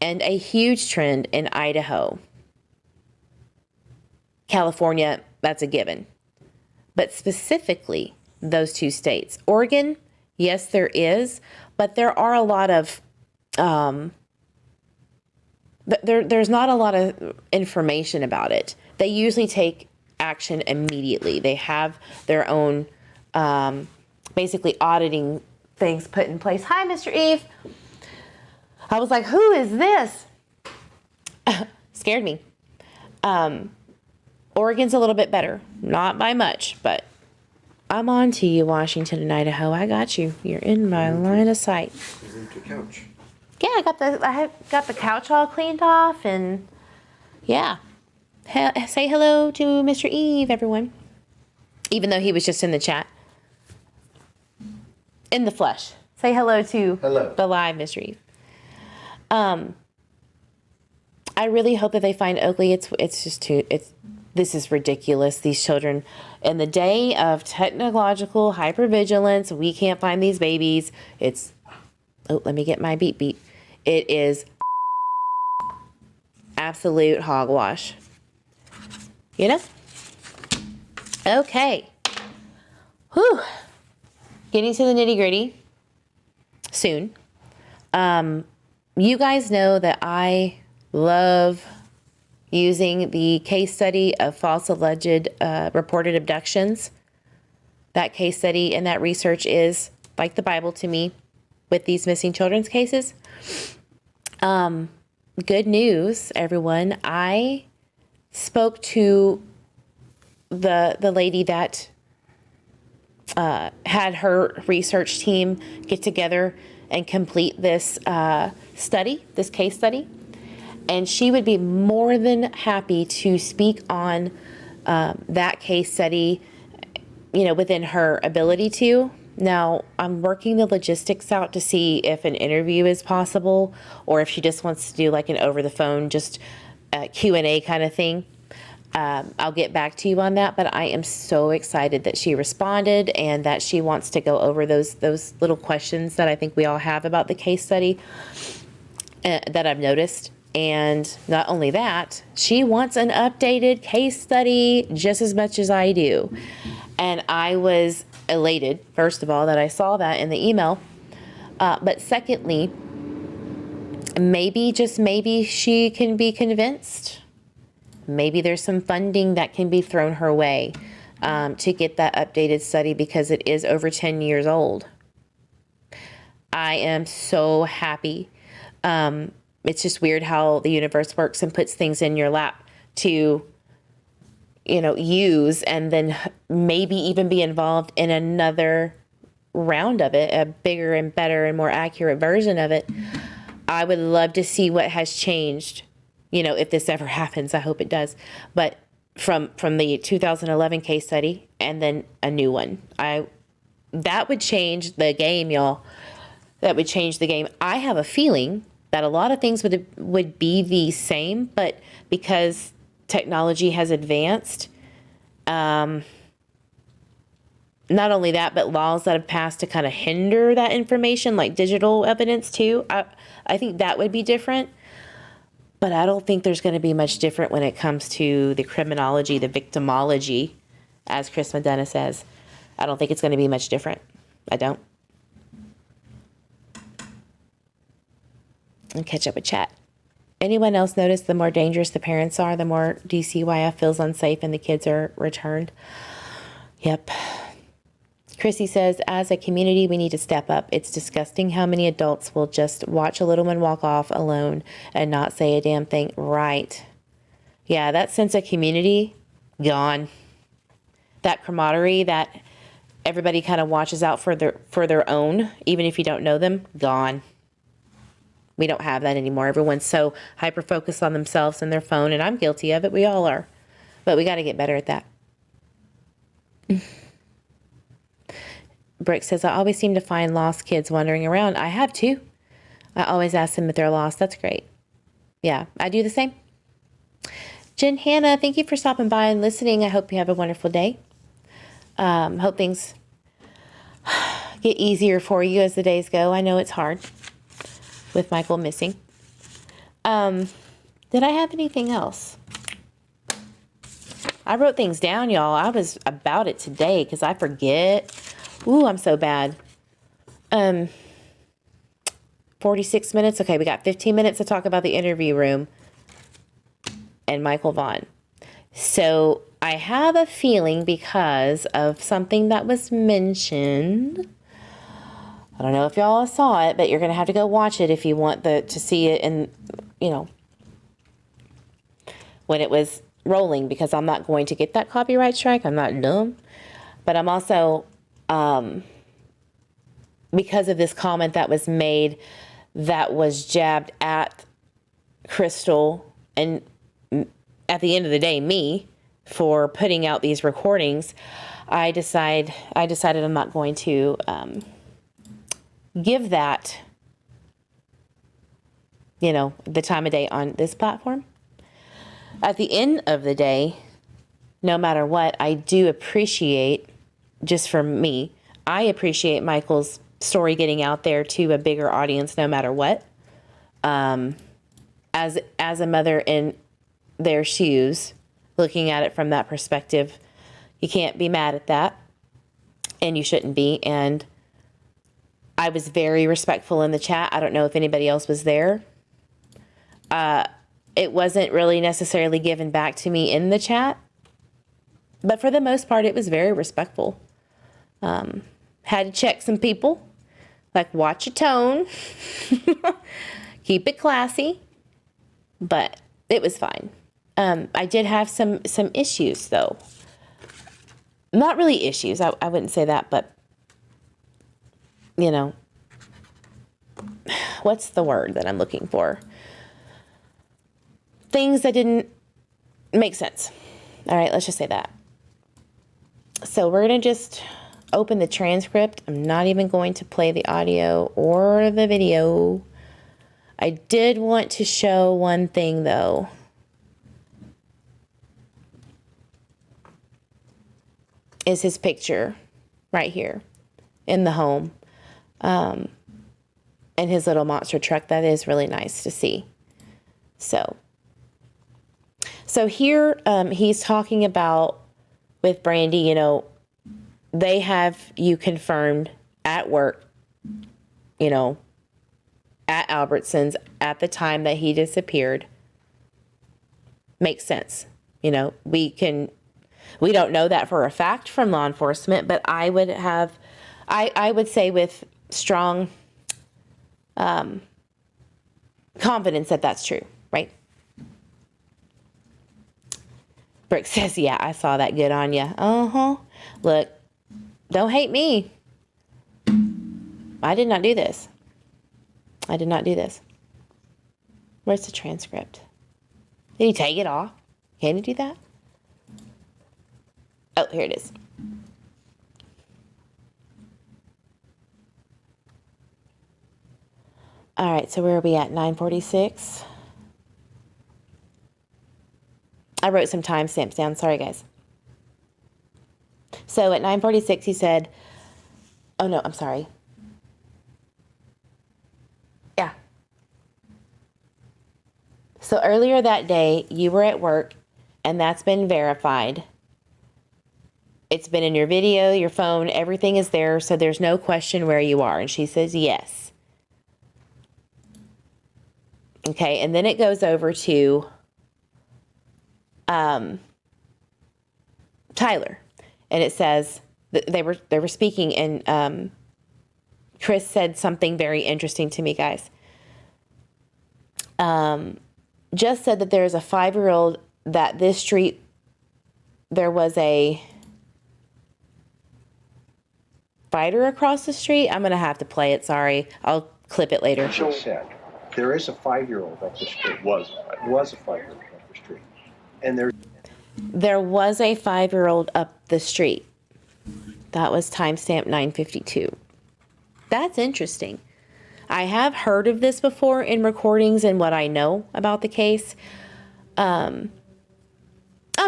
and a huge trend in Idaho. California, that's a given. But specifically, those two states. Oregon, yes, there is, but there are a lot of, there's not a lot of information about it. They usually take action immediately. They have their own, basically auditing things put in place. Hi, Mr. Eve. I was like, who is this? Scared me. Oregon's a little bit better. Not by much, but I'm on to you, Washington and Idaho. I got you. You're in my line of sight. The couch. Yeah, I got the couch all cleaned off, and yeah. Say hello to Mr. Eve, everyone. Even though he was just in the chat. In the flesh. Say hello to the live Mr. Eve. I really hope that they find Oakley. This is ridiculous. These children, in the day of technological hypervigilance, we can't find these babies. Let me get my beep beep. It is absolute hogwash. You know? Okay. Whew. Getting to the nitty gritty soon. You guys know that I love using the case study of false alleged reported abductions. That case study and that research is like the Bible to me with these missing children's cases. Good news, everyone. I spoke to the lady that had her research team get together and complete this this case study. And she would be more than happy to speak on that case study, within her ability to. Now, I'm working the logistics out to see if an interview is possible or if she just wants to do like an over the phone, just Q&A kind of thing. I'll get back to you on that, but I am so excited that she responded and that she wants to go over those little questions that I think we all have about the case study that I've noticed. And not only that, she wants an updated case study just as much as I do. And I was elated, first of all, that I saw that in the email. But secondly, just maybe she can be convinced. Maybe there's some funding that can be thrown her way to get that updated study because it is over 10 years old. I am so happy. It's just weird how the universe works and puts things in your lap to, use and then maybe even be involved in another round of it, a bigger and better and more accurate version of it. I would love to see what has changed, if this ever happens. I hope it does. But from the 2011 case study and then a new one, that would change the game, y'all. That would change the game. I have a feeling that a lot of things would be the same, but because technology has advanced, not only that, but laws that have passed to kind of hinder that information, like digital evidence too. I think that would be different, but I don't think there's going to be much different when it comes to the criminology, the victimology, as Chris McDonough says. I don't think it's going to be much different. I don't. And catch up with chat. Anyone else notice the more dangerous the parents are, the more DCYF feels unsafe and the kids are returned? Yep. Chrissy says, as a community, we need to step up. It's disgusting how many adults will just watch a little one walk off alone and not say a damn thing. Right. Yeah, that sense of community, gone. That camaraderie that everybody kind of watches out for their own, even if you don't know them, gone. We don't have that anymore. Everyone's so hyper-focused on themselves and their phone, and I'm guilty of it. We all are. But we got to get better at that. Brick says, I always seem to find lost kids wandering around. I have too. I always ask them if they're lost. That's great. Yeah, I do the same. Jen Hannah, thank you for stopping by and listening. I hope you have a wonderful day. Hope things get easier for you as the days go. I know it's hard with Michael missing. Did I have anything else? I wrote things down, y'all. I was about it today because I forget. Ooh, I'm so bad. 46 minutes. Okay, we got 15 minutes to talk about the interview room and Michael Vaughan. So I have a feeling because of something that was mentioned. I don't know if y'all saw it, but you're going to have to go watch it if you want to see it. And, when it was rolling because I'm not going to get that copyright strike. I'm not dumb. But I'm also, because of this comment that was made that was jabbed at Crystal and at the end of the day, me, for putting out these recordings, I decided I'm not going to give that, the time of day on this platform. At the end of the day, no matter what, I do appreciate, just for me, I appreciate Michael's story getting out there to a bigger audience no matter what. As a mother in their shoes, looking at it from that perspective, you can't be mad at that, and you shouldn't be. And I was very respectful in the chat. I don't know if anybody else was there. It wasn't really necessarily given back to me in the chat, but for the most part, it was very respectful. Had to check some people, like watch your tone, keep it classy, but it was fine. I did have some issues though. Not really issues, I wouldn't say that, but what's the word that I'm looking for? Things that didn't make sense. All right, let's just say that. So we're going to just open the transcript. I'm not even going to play the audio or the video. I did want to show one thing though. Is his picture right here in the home. And his little monster truck. That is really nice to see. So here he's talking about with Brandy, they have you confirmed at work, at Albertsons at the time that he disappeared. Makes sense. We don't know that for a fact from law enforcement, but I would say with strong confidence that that's true, right? Brooke says, yeah, I saw that. Good on ya. Uh-huh. Look, don't hate me. I did not do this. I did not do this. Where's the transcript? Did he take it off? Can he do that? Oh, here it is. All right, so where are we at? 9:46. I wrote some timestamps down. Sorry, guys. So at 9:46, he said, oh, no, I'm sorry. Yeah. So earlier that day, you were at work, and that's been verified. It's been in your video, your phone, everything is there, so there's no question where you are. And she says, yes. Okay, and then it goes over to Tyler, and it says they were speaking, and Chris said something very interesting to me, guys. Just said that there's a 5-year-old that this street there was a fighter across the street. I'm gonna have to play it. Sorry, I'll clip it later. She said there is a 5-year-old up the street. Was a 5-year-old up the street, and there was a 5-year-old up the street. That was timestamp 9:52. That's interesting. I have heard of this before in recordings and what I know about the case. Oh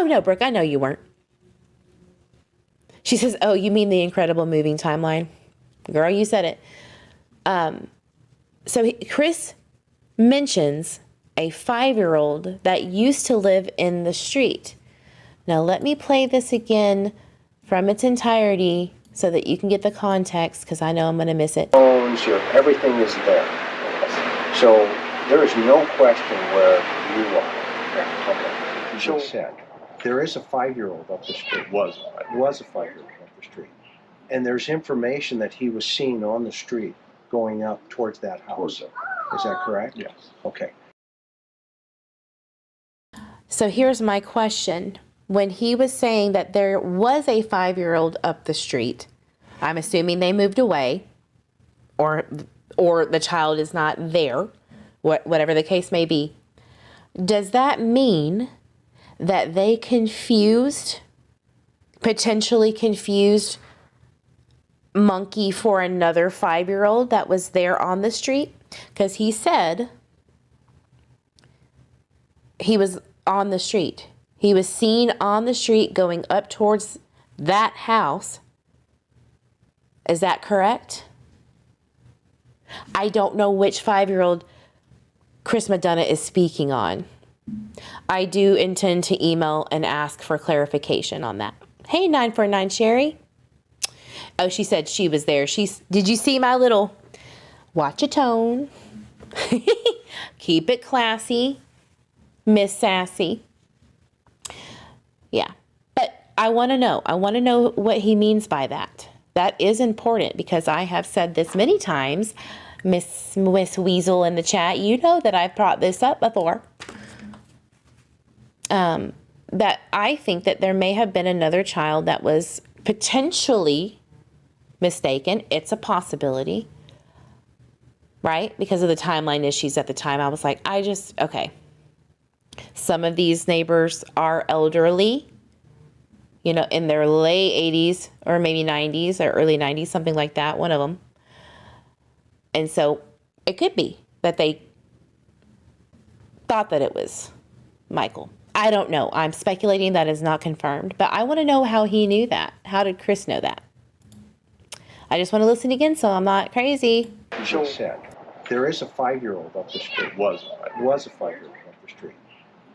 no, Brooke, I know you weren't. She says, oh, you mean the incredible moving timeline? Girl, you said it. So Chris mentions a 5-year-old that used to live in the street. Now let me play this again from its entirety so that you can get the context, because I know I'm going to miss it. Phones, everything is there. So there is no question where you are. Okay. You just said there is a 5-year-old up the street. Was a 5-year-old up the street. And there's information that he was seen on the street going up towards that house. Is that correct? Yes. Okay. So here's my question. When he was saying that there was a 5-year-old up the street, I'm assuming they moved away, or the child is not there, whatever the case may be. Does that mean that they potentially confused Monkey for another 5-year-old that was there on the street? Because he said he was on the street. He was seen on the street going up towards that house. Is that correct? I don't know which 5-year-old Chris McDonough is speaking on. I do intend to email and ask for clarification on that. Hey, 949 Sherry. Oh, she said she was there. Did you see my little watch a tone? Keep it classy, Miss Sassy. Yeah, but I want to know. I want to know what he means by that. That is important because I have said this many times. Miss Weasel in the chat, you know that I've brought this up before. That I think that there may have been another child that was potentially mistaken. It's a possibility, right? Because of the timeline issues at the time, I was like, okay. Some of these neighbors are elderly, you know, in their late 80s or maybe 90s or early 90s, something like that, one of them. And so it could be that they thought that it was Michael. I don't know. I'm speculating. That is not confirmed. But I want to know how he knew that. How did Chris know that? I just want to listen again so I'm not crazy. So said, there is a 5-year-old up the street. Was a 5-year-old up the street.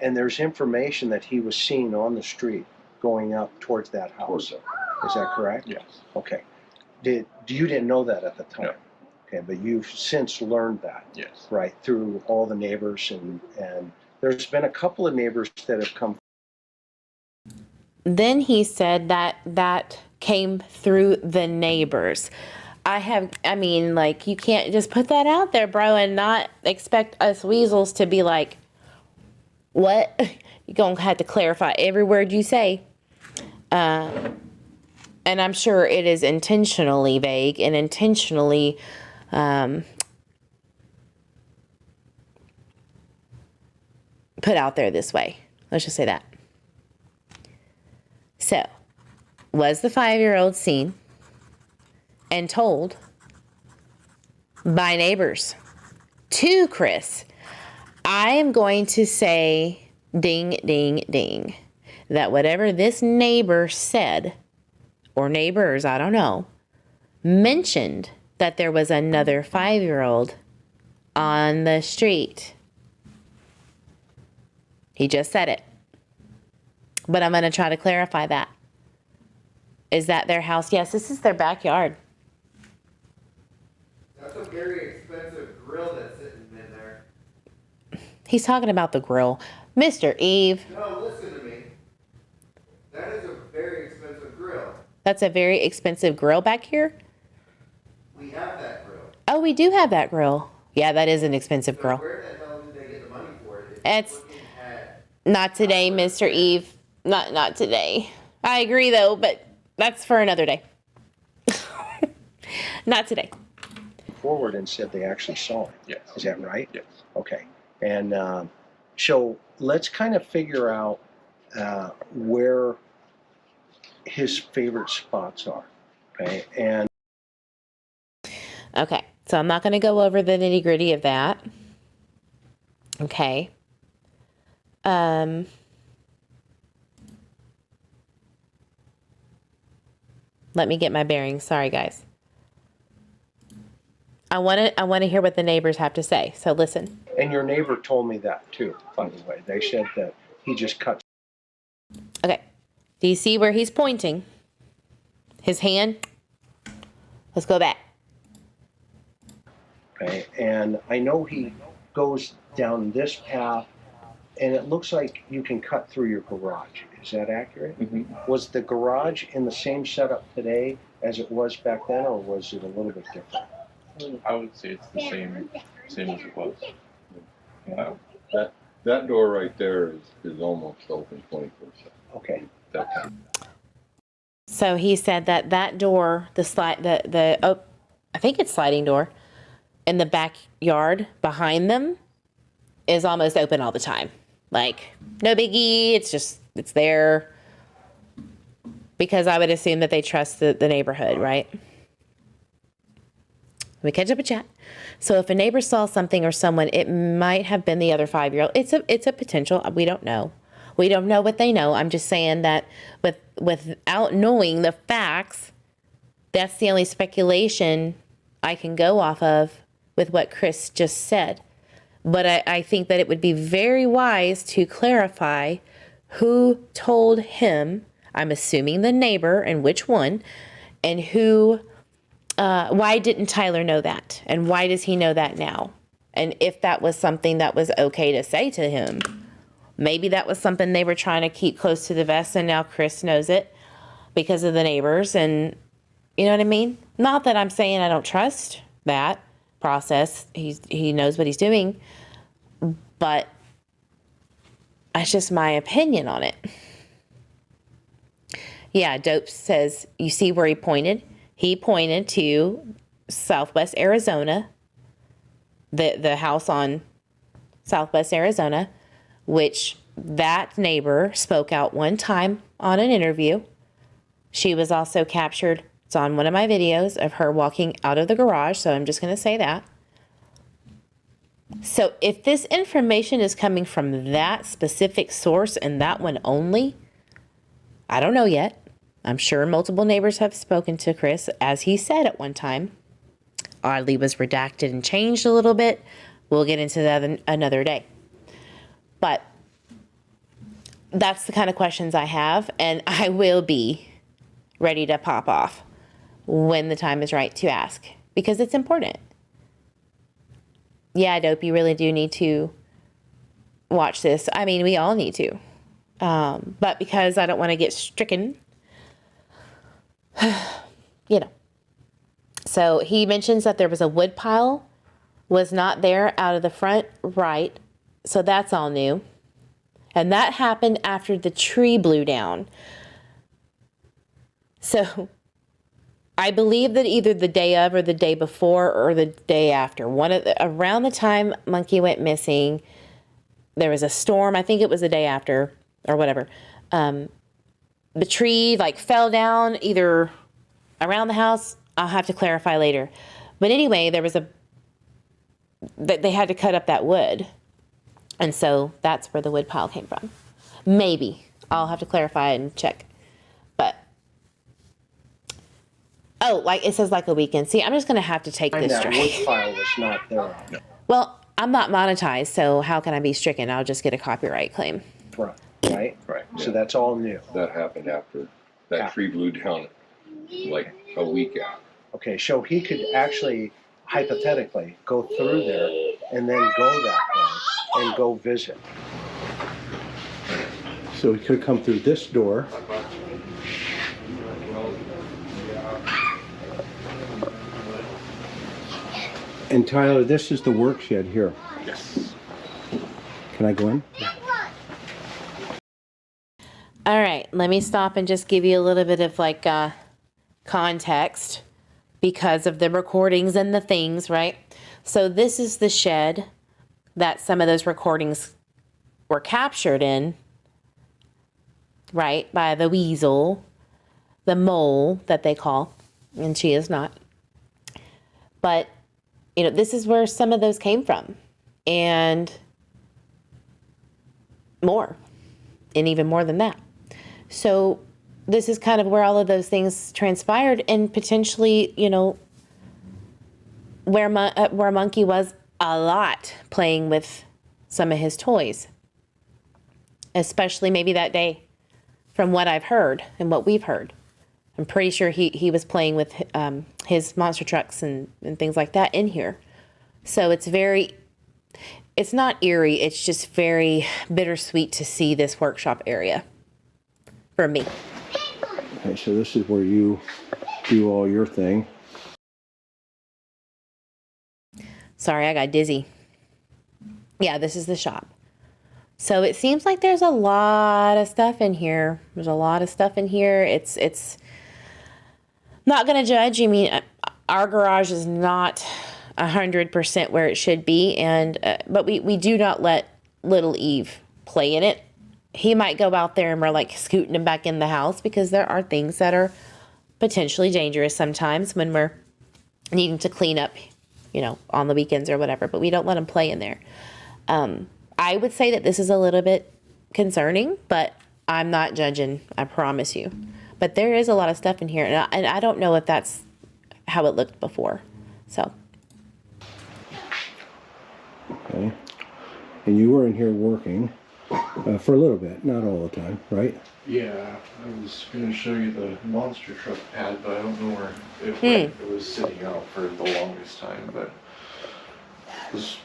And there's information that he was seen on the street going up towards that house. Is that correct? Yes. Okay. You didn't know that at the time? No. Okay, but you've since learned that. Yes. Right, through all the neighbors and there's been a couple of neighbors that have come. Then he said that came through the neighbors. I mean, like, you can't just put that out there, bro, and not expect us weasels to be like, what? You're going to have to clarify every word you say. And I'm sure it is intentionally vague and intentionally put out there this way. Let's just say that. So, was the 5-year-old seen and told by neighbors to Chris? I am going to say ding, ding, ding, that whatever this neighbor said, or neighbors, I don't know, mentioned that there was another 5-year-old on the street. He just said it. But I'm going to try to clarify that. Is that their house? Yes, this is their backyard. That's a very expensive grill that's sitting in there. He's talking about the grill. Mr. Eve. No, listen to me. That is a very expensive grill. That's a very expensive grill back here? We have that grill. Oh, we do have that grill. Yeah, that is an expensive So grill. where the hell did they get the money for it? It's not today, Mr. Eve. Not today. I agree, though, but that's for another day. Not today. Forward and said they actually saw it. Yes. Is that right? Yes. Okay. And so let's kind of figure out where his favorite spots are. Okay. And Okay, so I'm not going to go over the nitty gritty of that. Okay. Let me get my bearings. Sorry, guys. I want to hear what the neighbors have to say. So listen. And your neighbor told me that too, by the way. They said that he just cut. Okay. Do you see where he's pointing? His hand? Let's go back. Okay. And I know he goes down this path, and it looks like you can cut through your garage. Is that accurate? Mm-hmm. Was the garage in the same setup today as it was back then, or was it a little bit different? I would say it's the same as it was. That door right there is almost open 24/7. Okay. That time. So he said that that door, I think it's sliding door, in the backyard behind them is almost open all the time. Like, no biggie, it's there. Because I would assume that they trust the neighborhood, right? We catch up a chat. So if a neighbor saw something or someone, it might have been the other 5-year-old. It's a potential. We don't know. We don't know what they know. I'm just saying that without knowing the facts, that's the only speculation I can go off of with what Chris just said. But I think that it would be very wise to clarify who told him, I'm assuming the neighbor, and which one, and who, why didn't Tyler know that? And why does he know that now? And if that was something that was okay to say to him, maybe that was something they were trying to keep close to the vest, and now Chris knows it because of the neighbors. And you know what I mean? Not that I'm saying I don't trust that process. He knows what he's doing, but that's just my opinion on it. Yeah, Dope says, you see where he pointed? He pointed to Southwest Arizona, the house on Southwest Arizona, which that neighbor spoke out one time on an interview. She was also captured. It's on one of my videos of her walking out of the garage, so I'm just going to say that. So if this information is coming from that specific source and that one only, I don't know yet. I'm sure multiple neighbors have spoken to Chris, as he said at one time. Oddly was redacted and changed a little bit. We'll get into that another day. But that's the kind of questions I have, and I will be ready to pop off when the time is right to ask, because it's important. Yeah, Dope, you really do need to watch this. I mean, we all need to. But because I don't want to get stricken, you know. So he mentions that there was a wood pile, was not there out of the front right. So that's all new. And that happened after the tree blew down. So I believe that either the day of or the day before or the day after, around the time Monkey went missing, there was a storm. I think it was the day after or whatever. The tree fell down either around the house. I'll have to clarify later. But anyway, they had to cut up that wood. And so that's where the wood pile came from. Maybe. I'll have to clarify and check. But, it says a weekend. See, I'm just going to have to take this That straight. wood pile was not there. No. Well, I'm not monetized, so how can I be stricken? I'll just get a copyright claim. Right? Right. So that's all new. That happened after that tree blew down, a week after. Okay, so he could actually, hypothetically, go through there and then go that way and go visit. So he could come through this door. And Tyler, this is the work shed here. Yes. Can I go in? Yeah. All right, let me stop and just give you a little bit of context because of the recordings and the things, right? So this is the shed that some of those recordings were captured in, right? By the weasel, the mole that they call, and she is not. But, this is where some of those came from, and more, and even more than that. So this is kind of where all of those things transpired, and potentially, where Monkey was a lot playing with some of his toys, especially maybe that day, from what I've heard and what we've heard. I'm pretty sure he was playing with his monster trucks and things like that in here. So it's not eerie, it's just very bittersweet to see this workshop area for me. Okay, so this is where you do all your thing. Sorry, I got dizzy. Yeah, this is the shop. So it seems like there's a lot of stuff in here. There's a lot of stuff in here. It's not going to judge. I mean, our garage is not 100% where it should be, and but we do not let little Eve play in it. He might go out there and we're like scooting him back in the house because there are things that are potentially dangerous sometimes when we're needing to clean up, you know, on the weekends or whatever, but we don't let him play in there. I would say that this is a little bit concerning, but I'm not judging, I promise you. But there is a lot of stuff in here, and I don't know if that's how it looked before. So. Okay. And you were in here working for a little bit, not all the time, right? Yeah, I was going to show you the monster truck pad, but I don't know where it went. It was sitting out for the longest time, but it was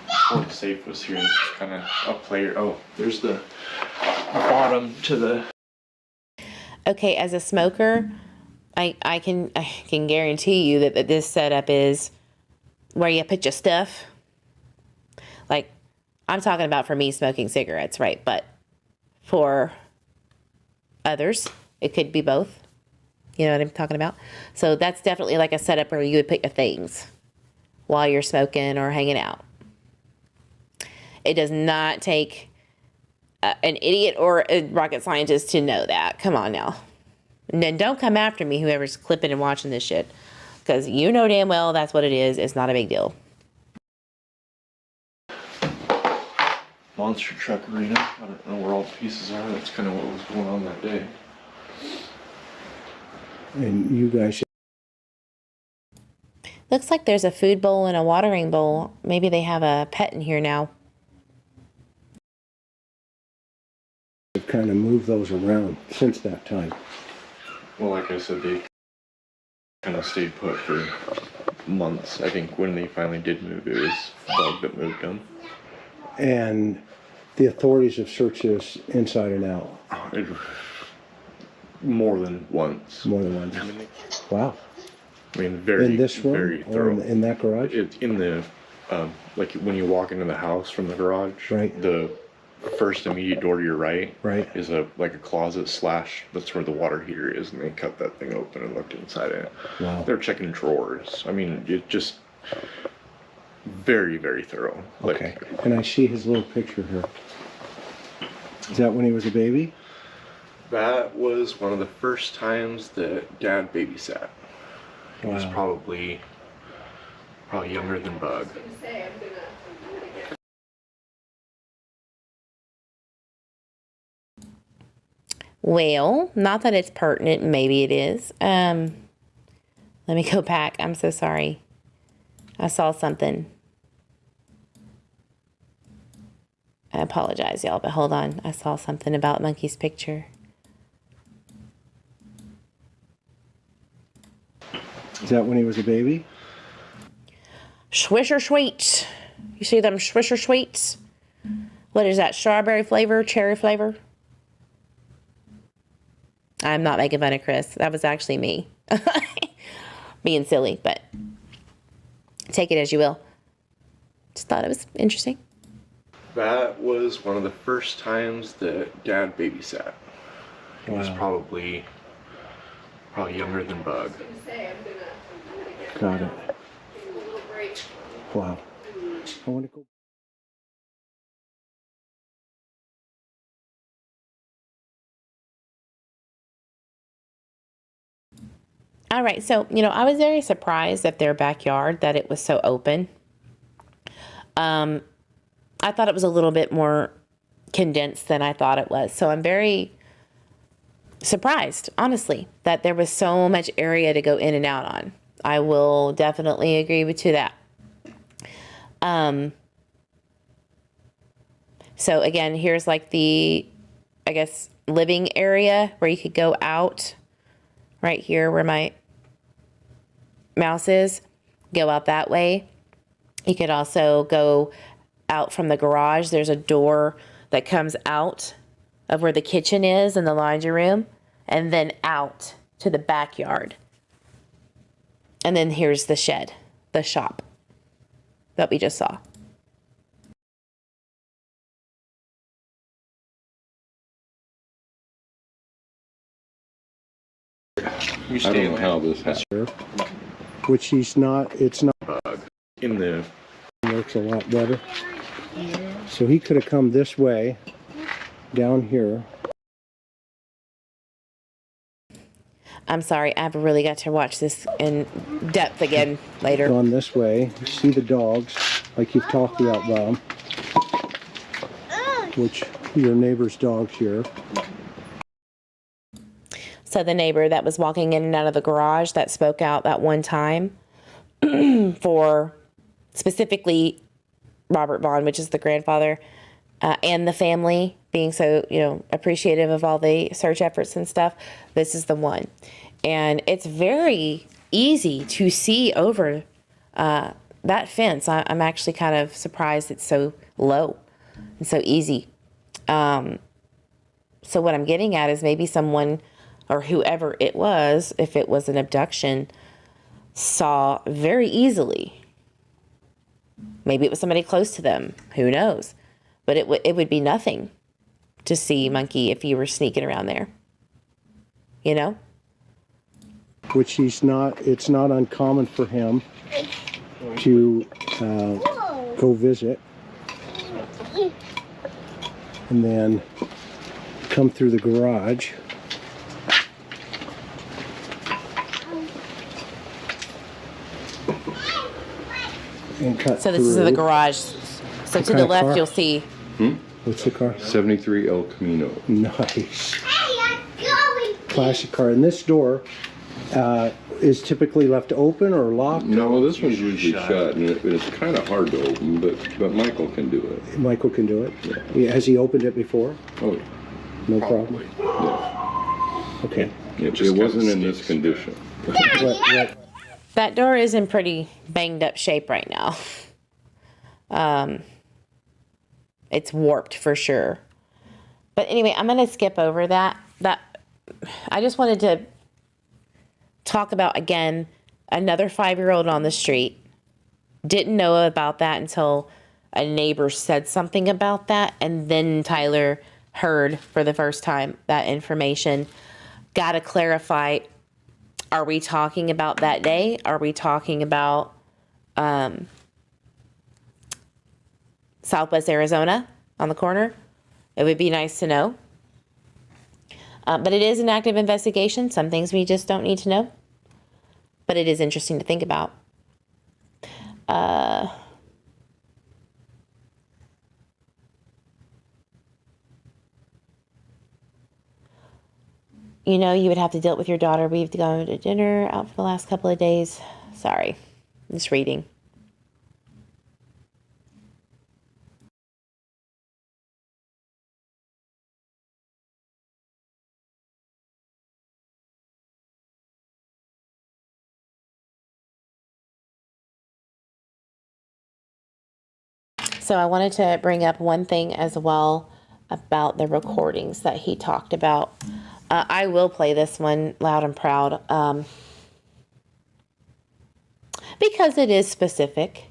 before the safe was here. This is kind of up layer. Oh, there's the bottom to the... Okay, as a smoker, I can guarantee you that this setup is where you put your stuff. Like, I'm talking about for me smoking cigarettes, right? But for others, it could be both. You know what I'm talking about? So that's definitely like a setup where you would put your things while you're smoking or hanging out. It does not take an idiot or a rocket scientist to know that. Come on now. And then don't come after me, whoever's clipping and watching this shit, because you know damn well that's what it is. It's not a big deal. monster truck arena. I don't know where all the pieces are. That's kind of what was going on that day. And you guys... Looks like there's a food bowl and a watering bowl. Maybe they have a pet in here now. They've kind of moved those around since that time. Well, like I said, they kind of stayed put for months. I think when they finally did move, it was Doug that moved them. And the authorities have searched this inside and out. More than once. More than once. Wow. I mean, very, in this room, very or thorough. in that garage? It's in the, like when you walk into the house from the garage, right. The first immediate door to your right, right. is like a closet slash, that's where the water heater is, and they cut that thing open and looked inside it. Wow. They're checking drawers. I mean, it just very, very thorough. Okay. And I see his little picture here. Is that when he was a baby? That was one of the first times that Dad babysat. He was Wow. probably younger than Bug. Well, not that it's pertinent, maybe it is. Let me go back. I'm so sorry. I saw something. I apologize, y'all, but hold on. I saw something about Monkey's picture. Is that when he was a baby? Swisher Sweets. You see them Swisher Sweets? What is that? Strawberry flavor? Cherry flavor? I'm not making fun of Chris. That was actually me. Being silly, but take it as you will. Just thought it was interesting. That was one of the first times that Dad babysat. He was Wow. probably younger than Bug. Got it. Wow. I want to go. All right, so, I was very surprised at their backyard, that it was so open. I thought it was a little bit more condensed than I thought it was. So I'm very surprised, honestly, that there was so much area to go in and out on. I will definitely agree with you that. So again, here's like the, I guess, living area where you could go out. Right here where my mouse is, go out that way. You could also go out from the garage. There's a door that comes out of where the kitchen is and the laundry room, and then out to the backyard. And then here's the shed, the shop that we just saw. You I stay don't know away. how this happened. Which he's not, it's not, In the works a lot better. So he could have come this way, down here. I'm sorry, I've really got to watch this in depth again later. Gone this way. You see the dogs, like you've talked about, Bob. Which, your neighbor's dogs here. So the neighbor that was walking in and out of the garage that spoke out that one time for specifically Robert Vaughan, which is the grandfather, and the family being so, appreciative of all the search efforts and stuff. This is the one. And it's very easy to see over that fence. I'm actually kind of surprised it's so low and so easy. So what I'm getting at is maybe someone or whoever it was, if it was an abduction, saw very easily. Maybe it was somebody close to them. Who knows? But it would be nothing to see Monkey if you were sneaking around there. You know? Which he's not, it's not uncommon for him to go visit. And then come through the garage. And cut So this is the garage. So to the left, car? you'll see. What's the car? 73 El Camino. Nice. Classic car. And this door is typically left open or locked? No, this one's usually shut, and it's kind of hard to open, but Michael can do it. Michael can do it? Yeah. Has he opened it before? Oh, yeah. No problem? Yeah. Okay. It wasn't in this condition. What, That door is in pretty banged up shape right now. It's warped for sure. But anyway, I'm going to skip over that. I just wanted to talk about, again, another 5-year-old on the street. Didn't know about that until a neighbor said something about that. And then Tyler heard for the first time that information. Got to clarify, are we talking about that day? Are we talking about Southwest Arizona on the corner? It would be nice to know. But it is an active investigation. Some things we just don't need to know. But it is interesting to think about. You would have to deal with your daughter. We've gone to dinner out for the last couple of days. Sorry, I'm just reading. So I wanted to bring up one thing as well about the recordings that he talked about. I will play this one loud and proud because it is specific.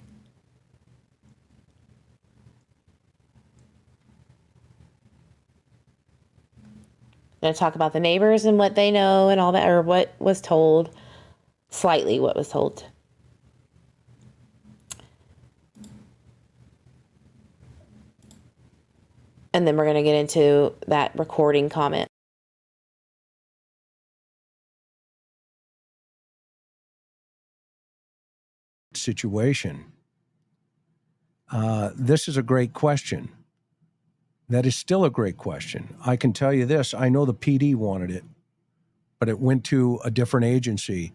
I'm going to talk about the neighbors and what they know and all that, or what was told, slightly what was told. And then we're going to get into that recording comment. Situation. This is a great question. That is still a great question. I can tell you this, I know the PD wanted it, but it went to a different agency.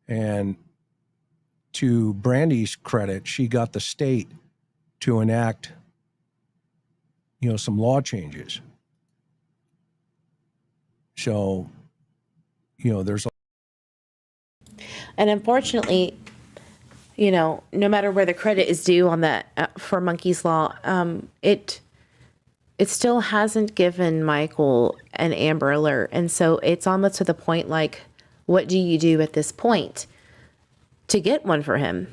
And to Brandy's credit, she got the state to enact, some law changes. So, there's a... And unfortunately, no matter where the credit is due on that for Monkey's Law, it still hasn't given Michael an Amber Alert. And so it's almost to the point like, what do you do at this point to get one for him?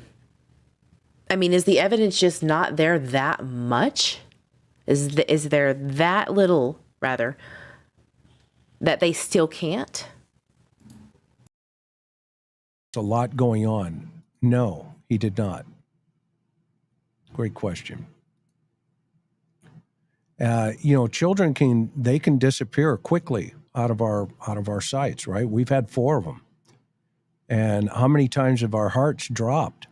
I mean, is the evidence just not there that much? Is there that little, rather, that they still can't? a lot going on. No, he did not. Great question. Children can disappear quickly out of our sights, right? We've had 4 of them. And how many times have our hearts dropped,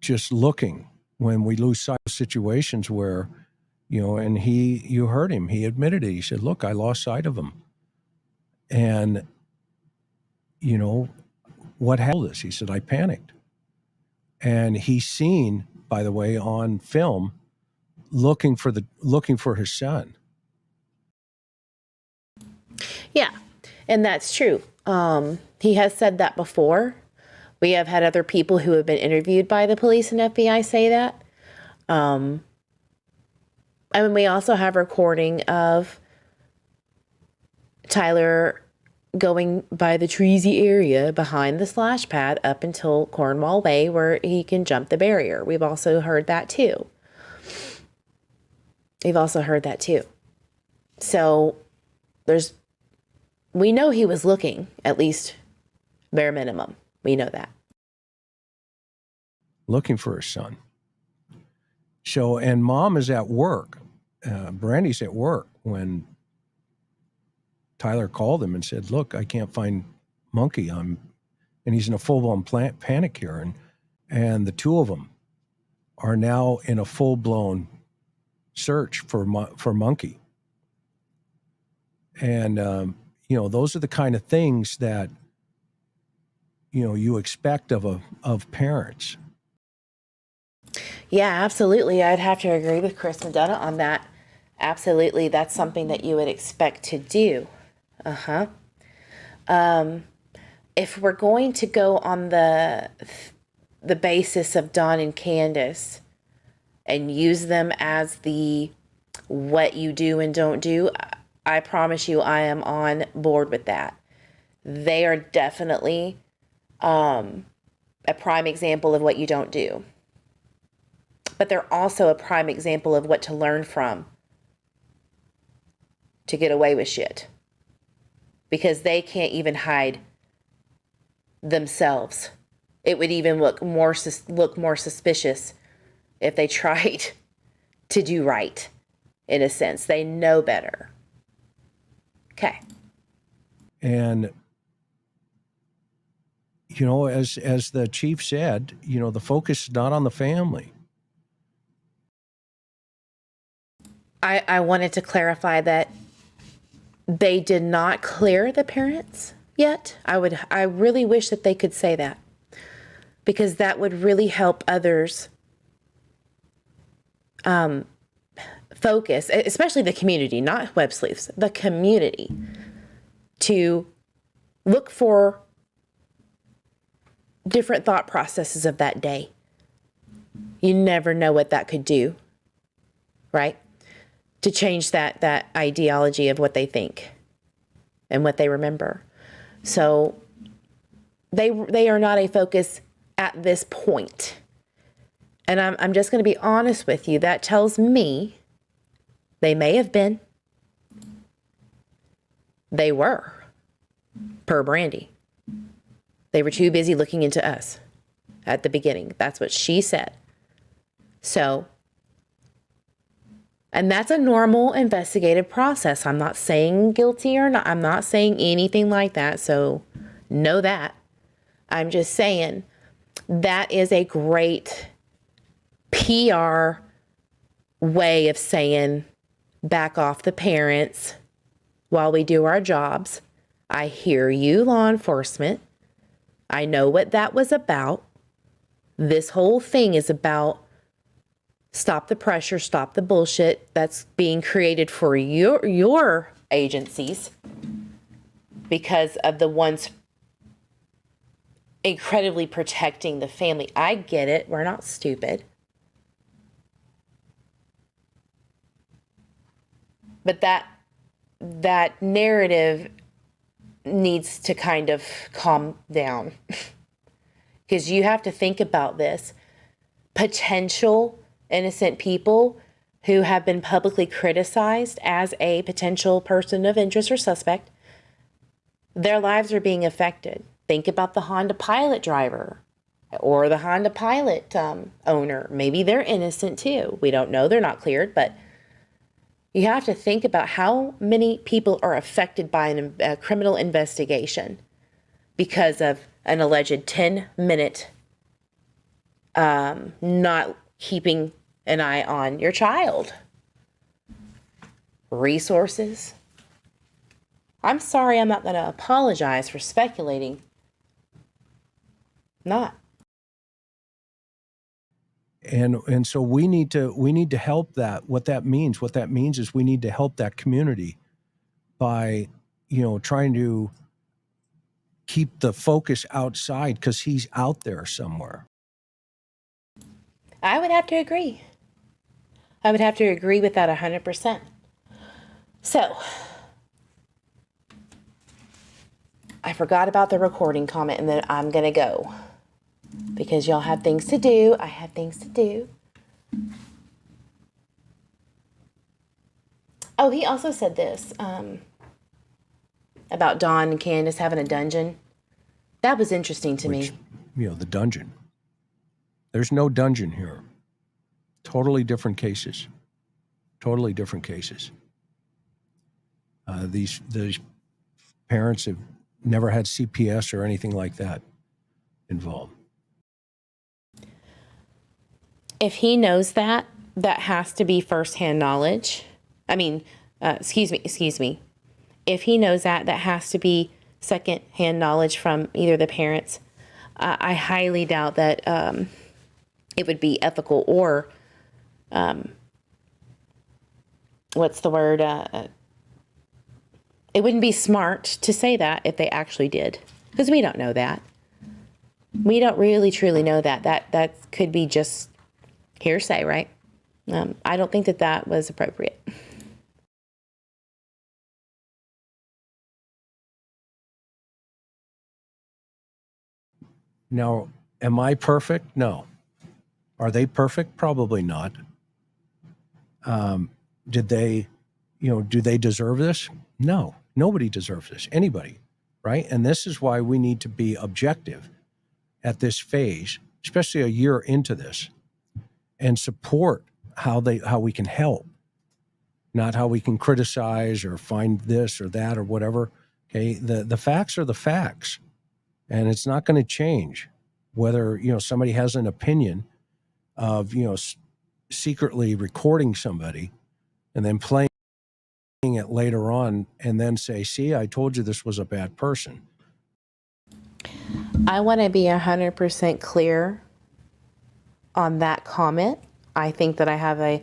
just looking when we lose sight of situations where, and you heard him, he admitted it. He said, look, I lost sight of him. And, what happened is, he said, I panicked. And he's seen, by the way, on film, looking for his son. Yeah, and that's true. He has said that before. We have had other people who have been interviewed by the police and FBI say that. And we also have recording of Tyler going by the Treasy area behind the splash pad up until Cornwall Bay where he can jump the barrier. We've also heard that too. So we know he was looking, at least bare minimum. We know that. Looking for his son. So, and mom is at work. Brandy's at work when Tyler called him and said, look, I can't find Monkey. And he's in a full-blown panic here. And the 2 of them are now in a full-blown search for Monkey. And, those are the kind of things that, you expect of parents. Yeah, absolutely. I'd have to agree with Chris Madonna on that. Absolutely. That's something that you would expect to do. If we're going to go on the basis of Don and Candace and use them as the what you do and don't do, I promise you I am on board with that. They are definitely a prime example of what you don't do. But they're also a prime example of what to learn from to get away with shit. Because they can't even hide themselves. It would even look more suspicious if they tried to do right, in a sense. They know better. Okay. And, as the chief said, the focus is not on the family. I wanted to clarify that they did not clear the parents yet. I really wish that they could say that, because that would really help others focus, especially the community, not web sleuths, the community, to look for different thought processes of that day. You never know what that could do, right? To change that ideology of what they think and what they remember. So they are not a focus at this point. And I'm just going to be honest with you. That tells me they may have been. They were, per Brandy. They were too busy looking into us at the beginning. That's what she said. So, and that's a normal investigative process. I'm not saying guilty or not. I'm not saying anything like that. So know that. I'm just saying that is a great PR way of saying back off the parents while we do our jobs. I hear you, law enforcement. I know what that was about. This whole thing is about stop the pressure, stop the bullshit that's being created for your agencies because of the ones incredibly protecting the family. I get it. We're not stupid. But that narrative needs to kind of calm down because you have to think about this. Potential innocent people who have been publicly criticized as a potential person of interest or suspect, their lives are being affected. Think about the Honda Pilot driver or the Honda Pilot owner. Maybe they're innocent too. We don't know. They're not cleared, but you have to think about how many people are affected by a criminal investigation because of an alleged 10-minute not keeping an eye on your child. Resources. I'm sorry, I'm not going to apologize for speculating. Not. And so we need to help that. What that means is we need to help that community by, trying to keep the focus outside, because he's out there somewhere. I would have to agree. I would have to agree with that 100%. So, I forgot about the recording comment, and then I'm going to go. Because y'all have things to do. I have things to do. Oh, he also said this about Dawn and Candace having a dungeon. That was interesting to me. The dungeon. There's no dungeon here. Totally different cases. Totally different cases. These parents have never had CPS or anything like that involved. If he knows that, that has to be firsthand knowledge. I mean, excuse me. If he knows that, that has to be secondhand knowledge from either the parents. I highly doubt that it would be ethical or, what's the word? It wouldn't be smart to say that if they actually did, because we don't know that. We don't really truly know that. That could be just hearsay, right? I don't think that was appropriate. Now, am I perfect? No. Are they perfect? Probably not. Do they deserve this? No. Nobody deserves this. Anybody, right? And this is why we need to be objective at this phase, especially a year into this, and support how we can help, not how we can criticize or find this or that or whatever. Okay, the facts are the facts, and it's not going to change whether somebody has an opinion of secretly recording somebody and then playing it later on and then say, see, I told you this was a bad person. I want to be 100% clear on that comment. I think that I have a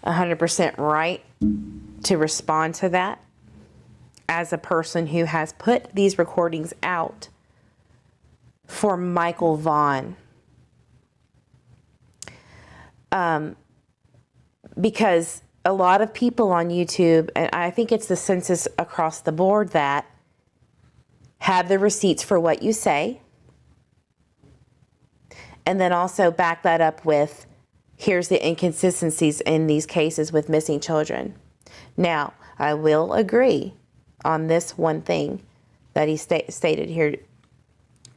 100% right to respond to that as a person who has put these recordings out for Michael Vaughan. Because a lot of people on YouTube, and I think it's the census across the board, that have the receipts for what you say, and then also back that up with, here's the inconsistencies in these cases with missing children. Now, I will agree on this one thing that he stated here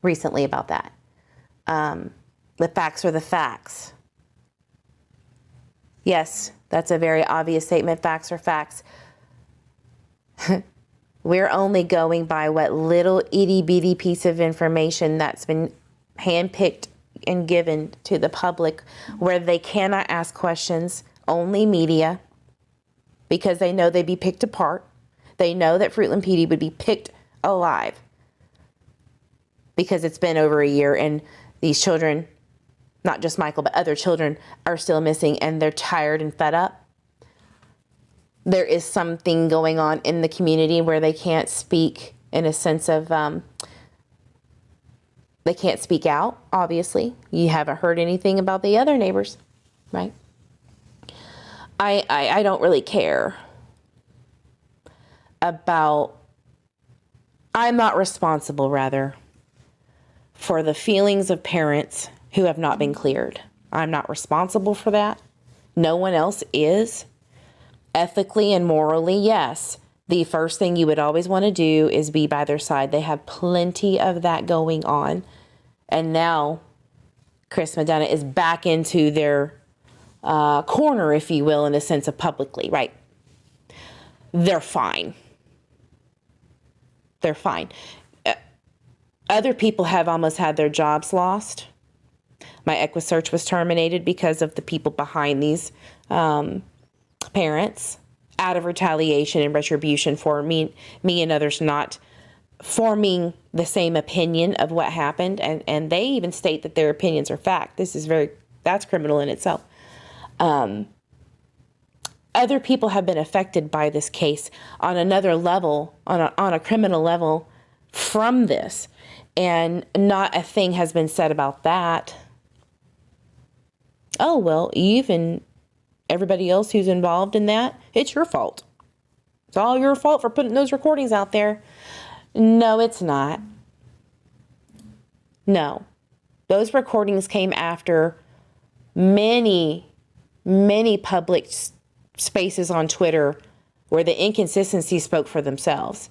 recently about that. The facts are the facts. Yes, that's a very obvious statement. Facts are facts. We're only going by what little itty bitty piece of information that's been handpicked and given to the public, where they cannot ask questions, only media, because they know they'd be picked apart. They know that Fruitland PD would be picked alive because it's been over a year and these children, not just Michael, but other children, are still missing, and they're tired and fed up. There is something going on in the community where they can't speak in a sense of, they can't speak out, obviously. You haven't heard anything about the other neighbors, right? I don't really care about, I'm not responsible, rather, for the feelings of parents who have not been cleared. I'm not responsible for that. No one else is. Ethically and morally, yes, the first thing you would always want to do is be by their side. They have plenty of that going on. And now Chris Madonna is back into their corner, if you will, in a sense of publicly, right? They're fine. They're fine. Other people have almost had their jobs lost. My EquiSearch was terminated because of the people behind these parents, out of retaliation and retribution for me and others not forming the same opinion of what happened. And they even state that their opinions are fact. That's criminal in itself. Other people have been affected by this case on another level, on a criminal level from this. And not a thing has been said about that. Oh, well, even everybody else who's involved in that, it's your fault. It's all your fault for putting those recordings out there. No, it's not. No. Those recordings came after many public spaces on Twitter where the inconsistencies spoke for themselves.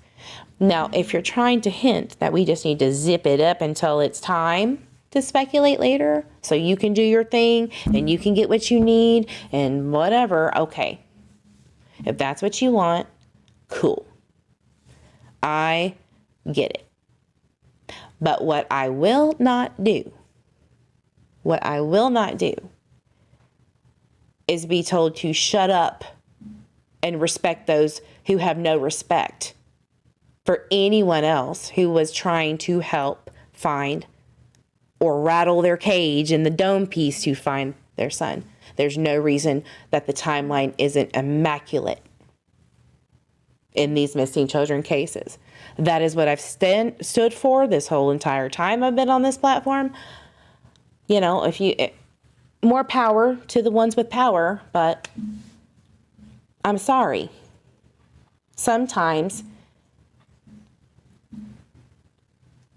Now, if you're trying to hint that we just need to zip it up until it's time to speculate later so you can do your thing and you can get what you need and whatever, okay. If that's what you want, cool. I get it. But what I will not do is be told to shut up and respect those who have no respect for anyone else who was trying to help find or rattle their cage in the dome piece to find their son. There's no reason that the timeline isn't immaculate in these missing children cases. That is what I've stood for this whole entire time I've been on this platform. You know, more power to the ones with power, but I'm sorry. Sometimes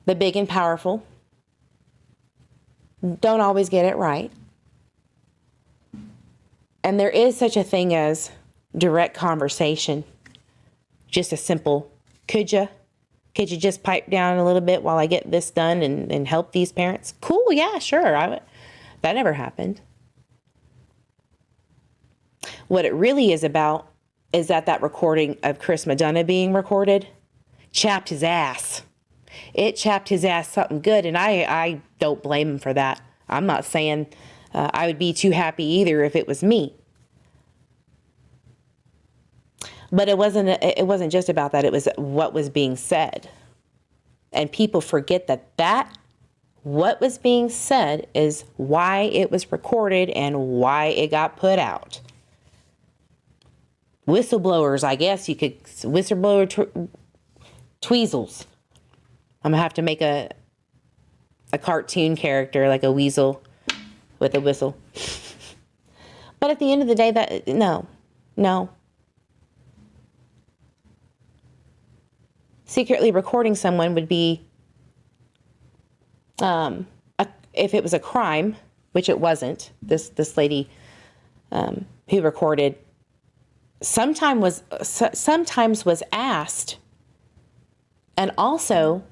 the big and powerful don't always get it right. And there is such a thing as direct conversation. Just a simple, could you just pipe down a little bit while I get this done and help these parents? Cool, yeah, sure. That never happened. What it really is about is that recording of Chris Madonna being recorded chapped his ass. It chapped his ass something good, and I don't blame him for that. I'm not saying I would be too happy either if it was me. But it wasn't just about that. It was what was being said. And people forget that what was being said is why it was recorded and why it got put out. Whistleblowers, I guess you could, whistleblower tweezels. I'm going to have to make a cartoon character like a weasel with a whistle. But at the end of the day, no. Secretly recording someone would be, if it was a crime, which it wasn't. This lady who recorded sometimes was asked, and also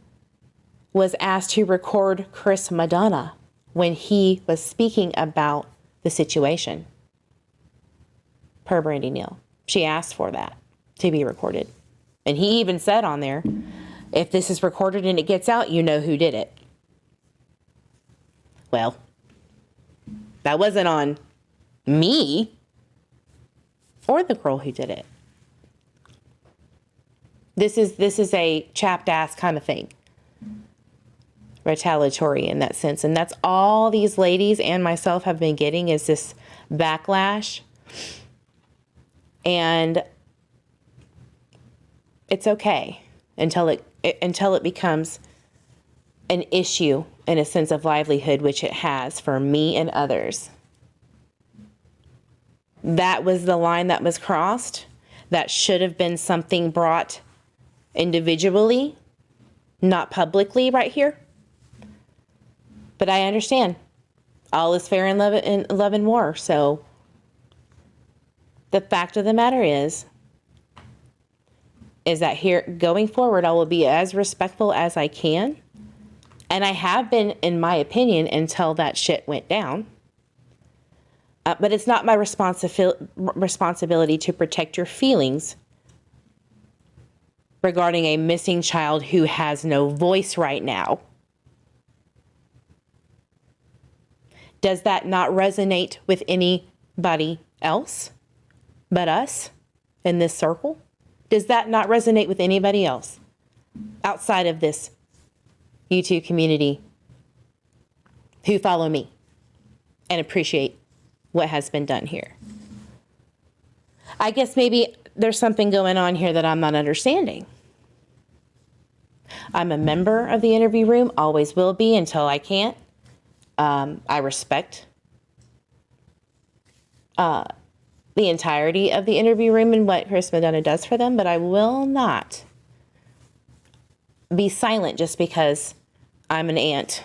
was asked to record Chris Madonna when he was speaking about the situation. Per Brandy Neal, she asked for that to be recorded. And he even said on there, if this is recorded and it gets out, you know who did it. Well, that wasn't on me or the girl who did it. This is a chapped ass kind of thing. Retaliatory in that sense. And that's all these ladies and myself have been getting is this backlash. And it's okay until it becomes an issue in a sense of livelihood, which it has for me and others. That was the line that was crossed. That should have been something brought individually, not publicly right here. But I understand. All is fair in love and war. So the fact of the matter is, is that here going forward, I will be as respectful as I can. And I have been, in my opinion, until that shit went down. But it's not my responsibility to protect your feelings regarding a missing child who has no voice right now. Does that not resonate with anybody else but us in this circle? Does that not resonate with anybody else outside of this YouTube community who follow me and appreciate what has been done here? I guess maybe there's something going on here that I'm not understanding. I'm a member of the interview room, always will be until I can't. I respect the entirety of the interview room and what Chris Madonna does for them, but I will not be silent just because I'm an ant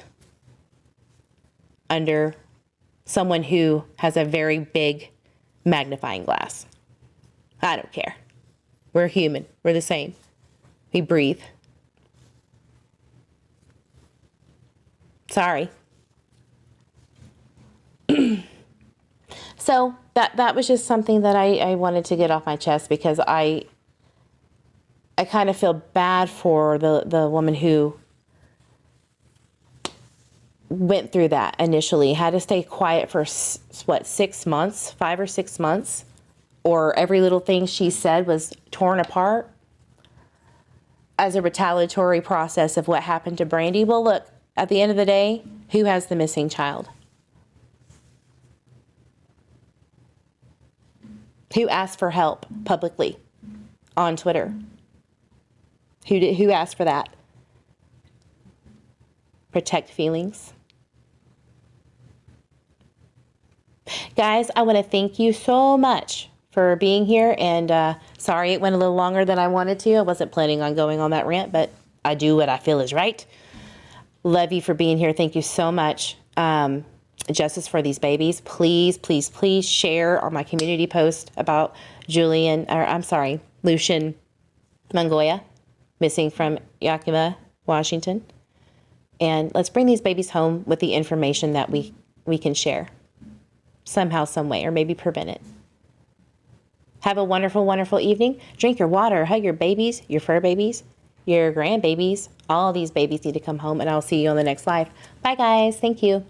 under someone who has a very big magnifying glass. I don't care. We're human. We're the same. We breathe. Sorry. So that was just something that I wanted to get off my chest, because I kind of feel bad for the woman who went through that initially, had to stay quiet for 6 months, 5 or 6 months, or every little thing she said was torn apart as a retaliatory process of what happened to Brandy. Well, look, at the end of the day, who has the missing child? Who asked for help publicly on Twitter? Who asked for that? Protect feelings. Guys, I want to thank you so much for being here, and sorry it went a little longer than I wanted to. I wasn't planning on going on that rant, but I do what I feel is right. Love you for being here. Thank you so much. Justice for these babies. Please, please, please share on my community post about Lucian Mongoya, missing from Yakima, Washington. And let's bring these babies home with the information that we can share somehow, some way, or maybe prevent it. Have a wonderful, wonderful evening. Drink your water, hug your babies, your fur babies, your grandbabies. All these babies need to come home, and I'll see you on the next live. Bye, guys. Thank you.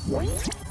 What?